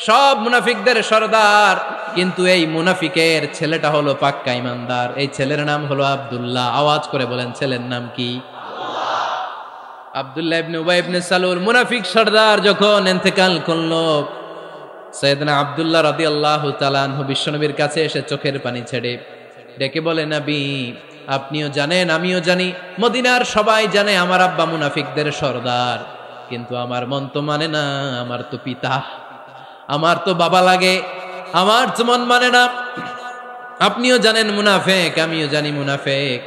S1: সব মুনাফিকদের সরদার। কিন্তু এই মুনাফিকের ছেলেটা হলো পাক্কা ইমানদার। এই ছেলের নাম হলো আব্দুল্লাহ। আওয়াজ করে বলেন, ছেলের নাম কি? আব্দুল্লাহ ইবনে উবাই ইবনে সালুল, মুনাফিক সরদার যখন ইন্তেকাল করলো, সাইয়েদনা আব্দুল্লাহ রাদিয়াল্লাহু তাআলা আনহু বিশ্বনবীর কাছে এসে চোখের পানি ছেড়ে ডেকে বলে, নবী আপনিও জানেন, আমিও জানি, মদিনার সবাই জানে আমার আব্বা মুনাফিকদের সরদার, কিন্তু আমার মন তো মানে না, আমার তো পিতা, আমার তো বাবা লাগে, আমার তো মন মানে না। আপনিও জানেন মুনাফিক, আমিও জানি মুনাফিক।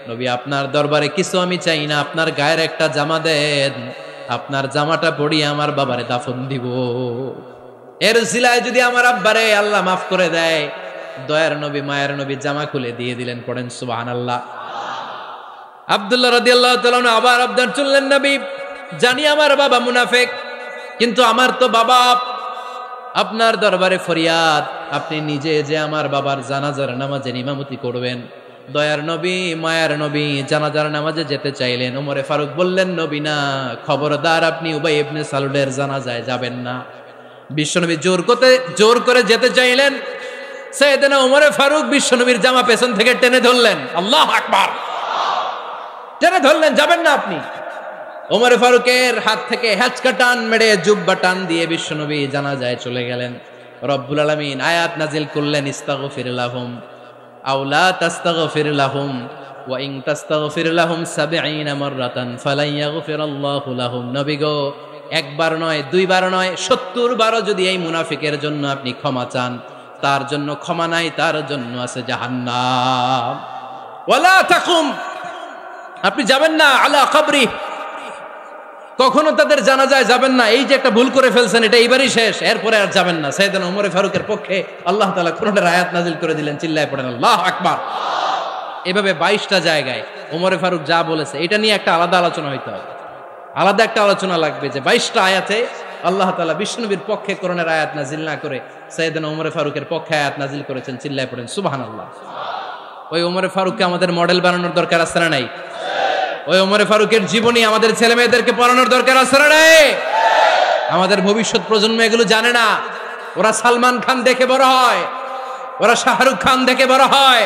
S1: নবী আপনার দরবারে কিছু আমি চাই না, আপনার গায়ের একটা জামা দেন, আপনার জামাটা পরিয়ে আমার বাবারে দাফন দিব। এর উসিলায় যদি আমার আব্বারে আল্লাহ মাফ করে দেয়, দয়ার নবী মায়ের নবী জামা খুলে দিয়ে দিলেন। পড়েন সুবহানাল্লাহ। আব্দুল্লাহ রাদিয়াল্লাহু তাআলা আবার আবদার চললেন, নবী জানি আমার বাবা মুনাফিক, কিন্তু আমার তো বাবা, আপনার দরবারে ফরিয়াদ, আপনি নিজে যে আমার বাবার জানাজার নামাজের ইমামতি করবেন। দয়ার নবী মায়ার নবী জানাজার নামাজে যেতে চাইলেন। ওমরে ফারুক বললেন, নবী না, খবরদার আপনি উবাই ইবনে সালুলের জানাজায় যাবেন না। বিশ্বনবী জোর করে যেতে চাইলেন। সাইয়েদনা ওমরে ফারুক বিশ্বনবীর জামা পেছন থেকে টেনে ধরলেন। আল্লাহু আকবার। টেনে ধরলেন, যাবেন না আপনি। ওমরে ফারুকের হাত থেকে হ্যাচকা টান মেরে জুব্বা টান দিয়ে বিশ্বনবী জানাজায় চলে গেলেন। রব্বুল আলামিন আয়াত নাজিল করলেন, ইস্তাগফির লাহুম আও লা তাস্তাগফির লাহুম ওয়া ইন তাস্তাগফির লাহুম 70 মাররাতান ফালান ইয়াগফিরাল্লাহু লাহুম। নবী গো,
S2: একবার নয়, দুইবার নয়, 70 বারও যদি এই মুনাফিকের জন্য আপনি ক্ষমা চান, তার জন্য ক্ষমা নাই, তার জন্য আছে জাহান্নাম। ওয়ালা তাকুম, আপনি যাবেন না আলা কবরি, কখনো তাদের জানাজায় যাবেন না। এই যে একটা ভুল করে ফেলছেন, এটা এইবারই শেষ, এরপরে আর যাবেন না। সাইয়েদনা ওমর ফারুকের পক্ষে আল্লাহ তাআলা কোরআনের আয়াত নাজিল করে দিলেন, চিল্লায় পড়েন আল্লাহু আকবার। এভাবে 22টা জায়গায় ওমর ফারুক যা বলেছে, এটা নিয়ে একটা আলাদা আলোচনা হইতে হবে, আলাদা একটা আলোচনা লাগবে যে 22টা আয়াতে আল্লাহ তাআলা বিষ্ণুনবীর পক্ষে কোরআনের আয়াত নাজিল না করে সাইয়েদনা ওমর ফারুকের পক্ষে আয়াত নাজিল করেছেন, চিল্লায় পড়েন সুবহানাল্লাহ। ওই ওমর ফারুককে আমাদের মডেল বানানোর দরকার আছে না নাই? ওই ওমর ফারুকের জীবনী আমাদের ছেলে মেয়েদেরকে পড়ানোর দরকার আছে না নাই? আমাদের ভবিষ্যৎ প্রজন্ম এগুলো জানে না। ওরা সালমান খান দেখে বড় হয়, ওরা শাহরুখ খান দেখে বড় হয়,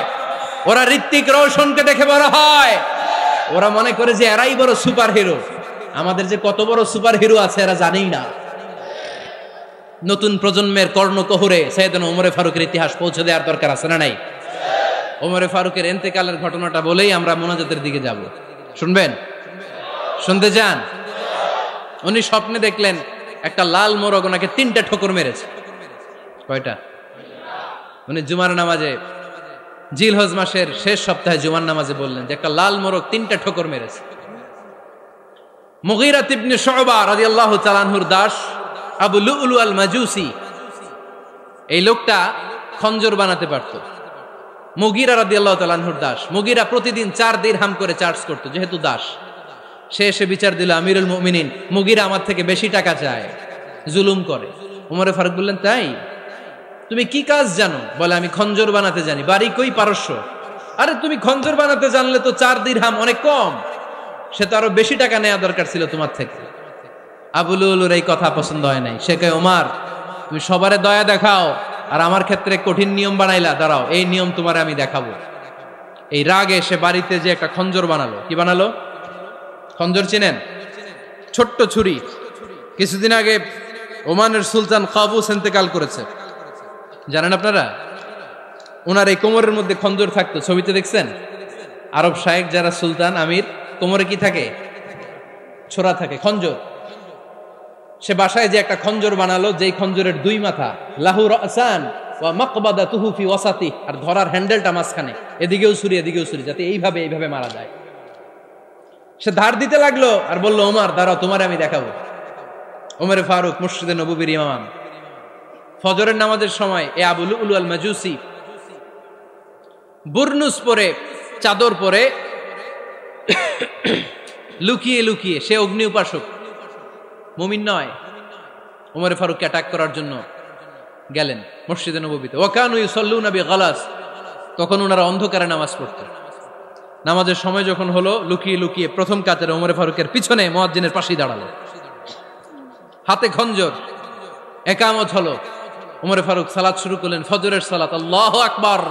S2: ওরা ঋত্বিক রোশনকে দেখে বড় হয়, ওরা মনে করে যে এরাই বড় সুপার হিরো। আমাদের যে কত বড় সুপার হিরো আছে এরা জানেই না। নতুন প্রজন্মের কর্ণকহুরে সাইয়েদনা ওমর ফারুকের ইতিহাস পৌঁছে দেওয়ার দরকার আছে না নাই? ওমর ফারুকের ইন্তেকালের ঘটনাটা বলেই আমরা মোনাজাতের দিকে যাব। শুনবেন? শুনতে চান? উনি স্বপ্নে দেখলেন একটা লাল মোরগ ওনাকে 3টা ঠোকর মেরেছে। কয়টা? উনি জুমার নামাজে, জিলহজ মাসের শেষ সপ্তাহে জুমার নামাজে বললেন যে একটা লাল মোরগ 3টা ঠোকর মেরেছে। মুগীরা ইবনে শুবা রাদিয়াল্লাহু তাআলা আনহুর দাস আবু লুলু আল মাজুসি, এই লোকটা খঞ্জর বানাতে পারত। মুগীরা রাদিয়াল্লাহু তাআলা আনহুর দাস। মুগীরা প্রতিদিন 4 দিরহাম করে চার্জ করত, যেহেতু দাস। সে এসে বিচার দিল, আমিরুল মুমিনিন, মুগীরা আমার থেকে বেশি টাকা চায়, জুলুম করে। ওমর ফারুক বললেন, তাই? তুমি কি কাজ জানো? বলে, আমি খঞ্জর বানাতে জানি। বাড়ি কই? পারস্য। আরে তুমি খঞ্জর বানাতে জানলে তো 4 দিরহাম অনেক কম, সে তো আরো বেশি টাকা নেওয়া দরকার ছিল তোমার থেকে। আবু লুলুর এই কথা পছন্দ হয় নাই। সে কয়, ওমর তুমি সবারে দয়া দেখাও আর আমার ক্ষেত্রে কঠিন নিয়ম বানাইলা, দাঁড়াও এই নিয়ম তোমারে আমি দেখাবো। এই রাগে সে বাড়িতে যে একটা খঞ্জর বানালো। কি বানালো? খঞ্জর চিনেন? ছোট্ট ছুরি। কিছুদিন আগে ওমানের সুলতান কাবুস ইন্তেকাল করেছে, জানেন আপনারা? ওনার এই কোমরের মধ্যে খঞ্জর থাকতো, ছবিতে দেখছেন? আরব শায়েখ যারা সুলতান আমির, কোমরে কি থাকে? ছোরা থাকে, খঞ্জর। সে বাসায় যে একটা খঞ্জর বানালো, যেই খঞ্জরের 2 মাথা, লাহু রাসান ওয়া মাকবাদাতুহু ফি ওয়াসাতি, আর ধরার হ্যান্ডেলটা মাঝখানে, এদিকেও ছুরি এদিকেও ছুরি, যাতে এইভাবে এইভাবে মারা যায়। সে ধার দিতে লাগলো আর বলল, ওমর দাঁড়াও তোমারে আমি দেখাবো। ওমর ফারুক মসজিদে নববীর ইমাম, ফজরের নামাজের সময় এ আবু লুলু আল মাজুসি বুরনুস পরে, চাদর পরে, লুকিয়ে লুকিয়ে, সে অগ্নি উপাসক, মুমিন নয়। ওমর ফারুককে অ্যাটাক করার জন্য গেলেন মসজিদে নববীতে। ওয়াকানু ইউসাল্লুনা বিগালাস, তখন ওনারা অন্ধকারে নামাজ পড়তেন। নামাজের সময় যখন হলো, লুকিয়ে লুকিয়ে প্রথম কাতারে ওমর ফারুকের পিছনে মুয়াজ্জিনের পাশেই দাঁড়ালো, হাতে খঞ্জর। একামত হলো, ওমর ফারুক সালাত শুরু করলেন, ফজরের সালাত, আল্লাহু আকবার।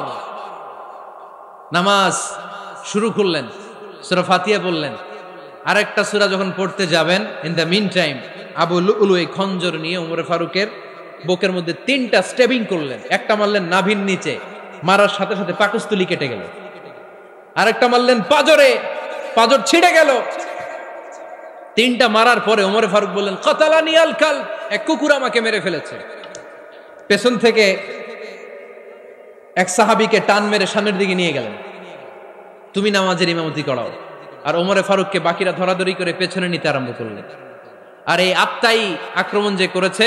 S2: নামাজ শুরু করলেন, সূরা ফাতিহা বললেন। আরেকটা সূরা যখন পড়তে যাবেন, in the meantime Abu Lulu এই খঞ্জর নিয়ে ওমর ফারুকের বুকের মধ্যে 3টা স্টেবিং করলেন। একটা মারলেন নাভির নিচে, মারার সাথে সাথে পাকস্থলী কেটে গেল। আরেকটা মারলেন পাজরে, পাজর ছিঁড়ে গেল। 3টা মারার পরে ওমর ফারুক বললেন, কাতালানি আল কালব, এক কুকুর আমাকে মেরে ফেলেছে। পেছন থেকে এক সাহাবীকে টান মেরে সামনের দিকে নিয়ে গেলেন, তুমি নামাজের ইমামতি করাও। আর ওমর ফারুককে বাকিরা ধরাধরি করে পেছনে নিতে আরম্ভ করলেন। আর এই আত্মাই আক্রমণ যে করেছে,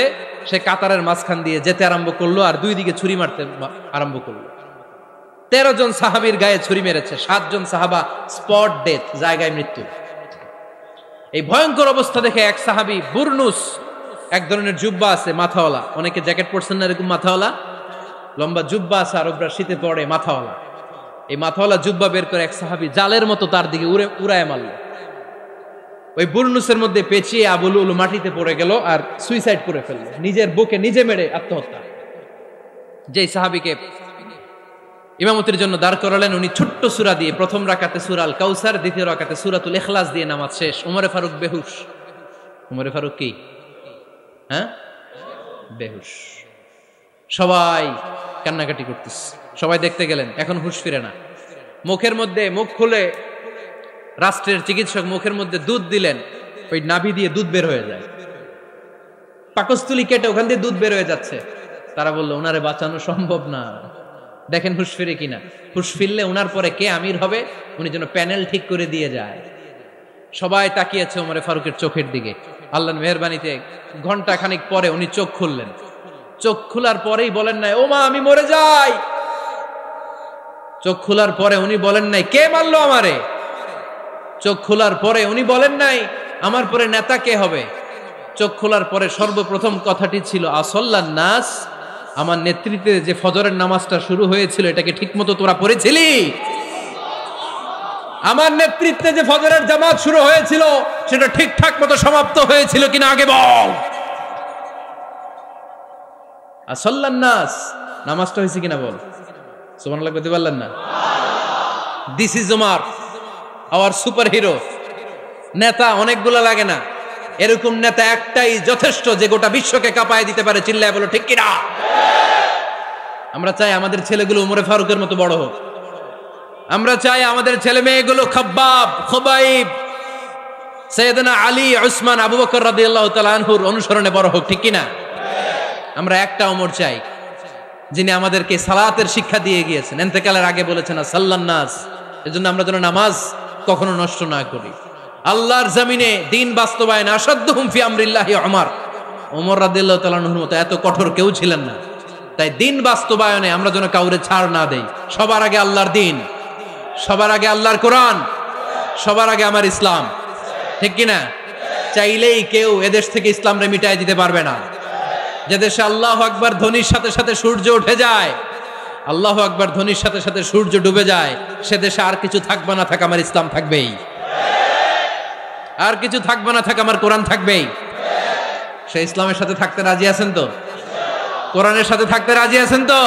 S2: সে কাতারের মাঝখান দিয়ে যেতে আরম্ভ করলো আর 2 দিকে ছুরি মারতে আরম্ভ করলো। 13 জন সাহাবীর গায়ে ছুরি মেরেছে, 7 জন সাহাবা স্পট ডেথ, জায়গায় মৃত্যু। এই ভয়ঙ্কর অবস্থা দেখে এক সাহাবী বুরনুস, এক ধরনের জুব্বা আছে মাথাওয়ালা, অনেকে জ্যাকেট পরছেন না এরকম মাথাওয়ালা, লম্বা জুব্বা আছে, আরবরা শীতে পরে মাথাওয়ালা। এই মাথাওয়ালা জুব্বা বের করে এক সাহাবী জালের মতো তার দিকে উড়ায় মারল। ওই বুরনুসের মধ্যে পেঁচিয়ে আবু লুলু মাটিতে পড়ে গেল আর সুইসাইড করে ফেলল, নিজের বুকে নিজে মেরে আত্মহত্যা। যেই সাহাবীকে ইমামতির জন্য দাঁড় করালেন, উনি ছোট্ট সূরা দিয়ে, প্রথম রাকাতে সূরা আল কাউসার, দ্বিতীয় রাকাতে সূরাতুল ইখলাস দিয়ে নামাজ শেষ। ওমর ফারুক বেহুশ। ওমর ফারুক কি? হ্যাঁ, বেহুশ। সবাই কান্নাকাটি করতেছে, সবাই দেখতে গেলেন, এখন হুঁশ ফিরে না। মুখের মধ্যে, মুখ খুলে রাষ্ট্রের চিকিৎসক মুখের মধ্যে দুধ দিলেন, ওই নাভি দিয়ে দুধ বের হয়ে যায়।
S1: পাকস্থলী কেটে ওখান দিয়ে দুধ বের হয়ে যাচ্ছে। তারা বললো ওনারে বাঁচানো সম্ভব না, দেখেন হুঁশ ফিরে কিনা। হুঁশ ফিরলে ওনার পরে কে আমির হবে, উনি যেন প্যানেল ঠিক করে দিয়ে যায়। সবাই তাকিয়েছে ওমরে ফারুকের চোখের দিকে। আল্লাহর মেহেরবানিতে ঘন্টা খানিক পরে উনি চোখ খুললেন। চোখ খোলার পরেই বলেন নাই ও মা আমি মরে যাই। চোখ খোলার পরে উনি বলেন নাই কে মারলো আমারে। চোখ খোলার পরে উনি বলেন নাই আমার পরে নেতা কে হবে। চোখ খোলার পরে সর্বপ্রথম কথাটি ছিল আসল্লান নাস, আমার নেতৃত্বে যে ফজরের নামাজটা শুরু হয়েছিল এটাকে ঠিকমতো তোরা পড়েছিলি? আমার নেতৃত্বে যে ফজরের জামাত শুরু হয়েছিল সেটা ঠিকঠাক মতো সমাপ্ত হয়েছিল কিনা আগে বল। আসল্লান নাস, নামাজটা হয়েছে কিনা বল। সুবহানাল্লাহ বলতে পারলেন না? This is Omar, hour super hero. নেতা অনেকগুলো লাগে না, এরকম নেতা একটাই যথেষ্ট যে গোটা বিশ্বকে কাঁপায় দিতে পারে। চিল্লায় বলো ঠিক কিনা? আমরা চাই আমাদের ছেলেগুলো উমরে ফারুকের মতো বড় হোক। আমরা চাই আমাদের ছেলে মেয়েগুলো খাব্বাব, খুবাইব, সাইয়েদনা আলী, উসমান, আবু বকর রাদিয়াল্লাহু তাআলা আনহুর অনুসরণে বড় হোক। ঠিক কিনা? আমরা একটা ওমর চাই যিনি আমাদেরকে সালাতের শিক্ষা দিয়ে গিয়েছেন, ইন্তেকালের আগে বলেছেন সাল্লান নাস। এজন্য আমরা যেন নামাজ কখনো নষ্ট না করি। আল্লাহর জমিনে দিন বাস্তবায়ন আসাদ্দুহুম ফি আমরিল্লাহি ওমর রাদিয়াল্লাহু তাআলা আনহুর মতো এত কঠোর কেউ ছিলেন না। তাই দিন বাস্তবায়নে আমরা যেন কাউরে ছাড় না দেই। সবার আগে আল্লাহর দিন, সবার আগে আল্লাহর কোরআন, সবার আগে আমার ইসলাম। ঠিক কিনা? চাইলেই কেউ এদেশ থেকে ইসলামরে মিটাই দিতে পারবে না। যে দেশে আল্লাহু আকবার ধ্বনির সাথে সাথে সূর্য উঠে যায়, আল্লাহু আকবার ধ্বনির সাথে সাথে সূর্য ডুবে যায়, সে দেশে আর কিছু থাকবে না থাক আমার ইসলাম থাকবেই, আর কিছু থাকবে না থাক আমার কোরআন থাকবেই। সে ইসলামের সাথে থাকতে রাজি আছেন তো? কোরআনের সাথে থাকতে রাজি আছেন তো?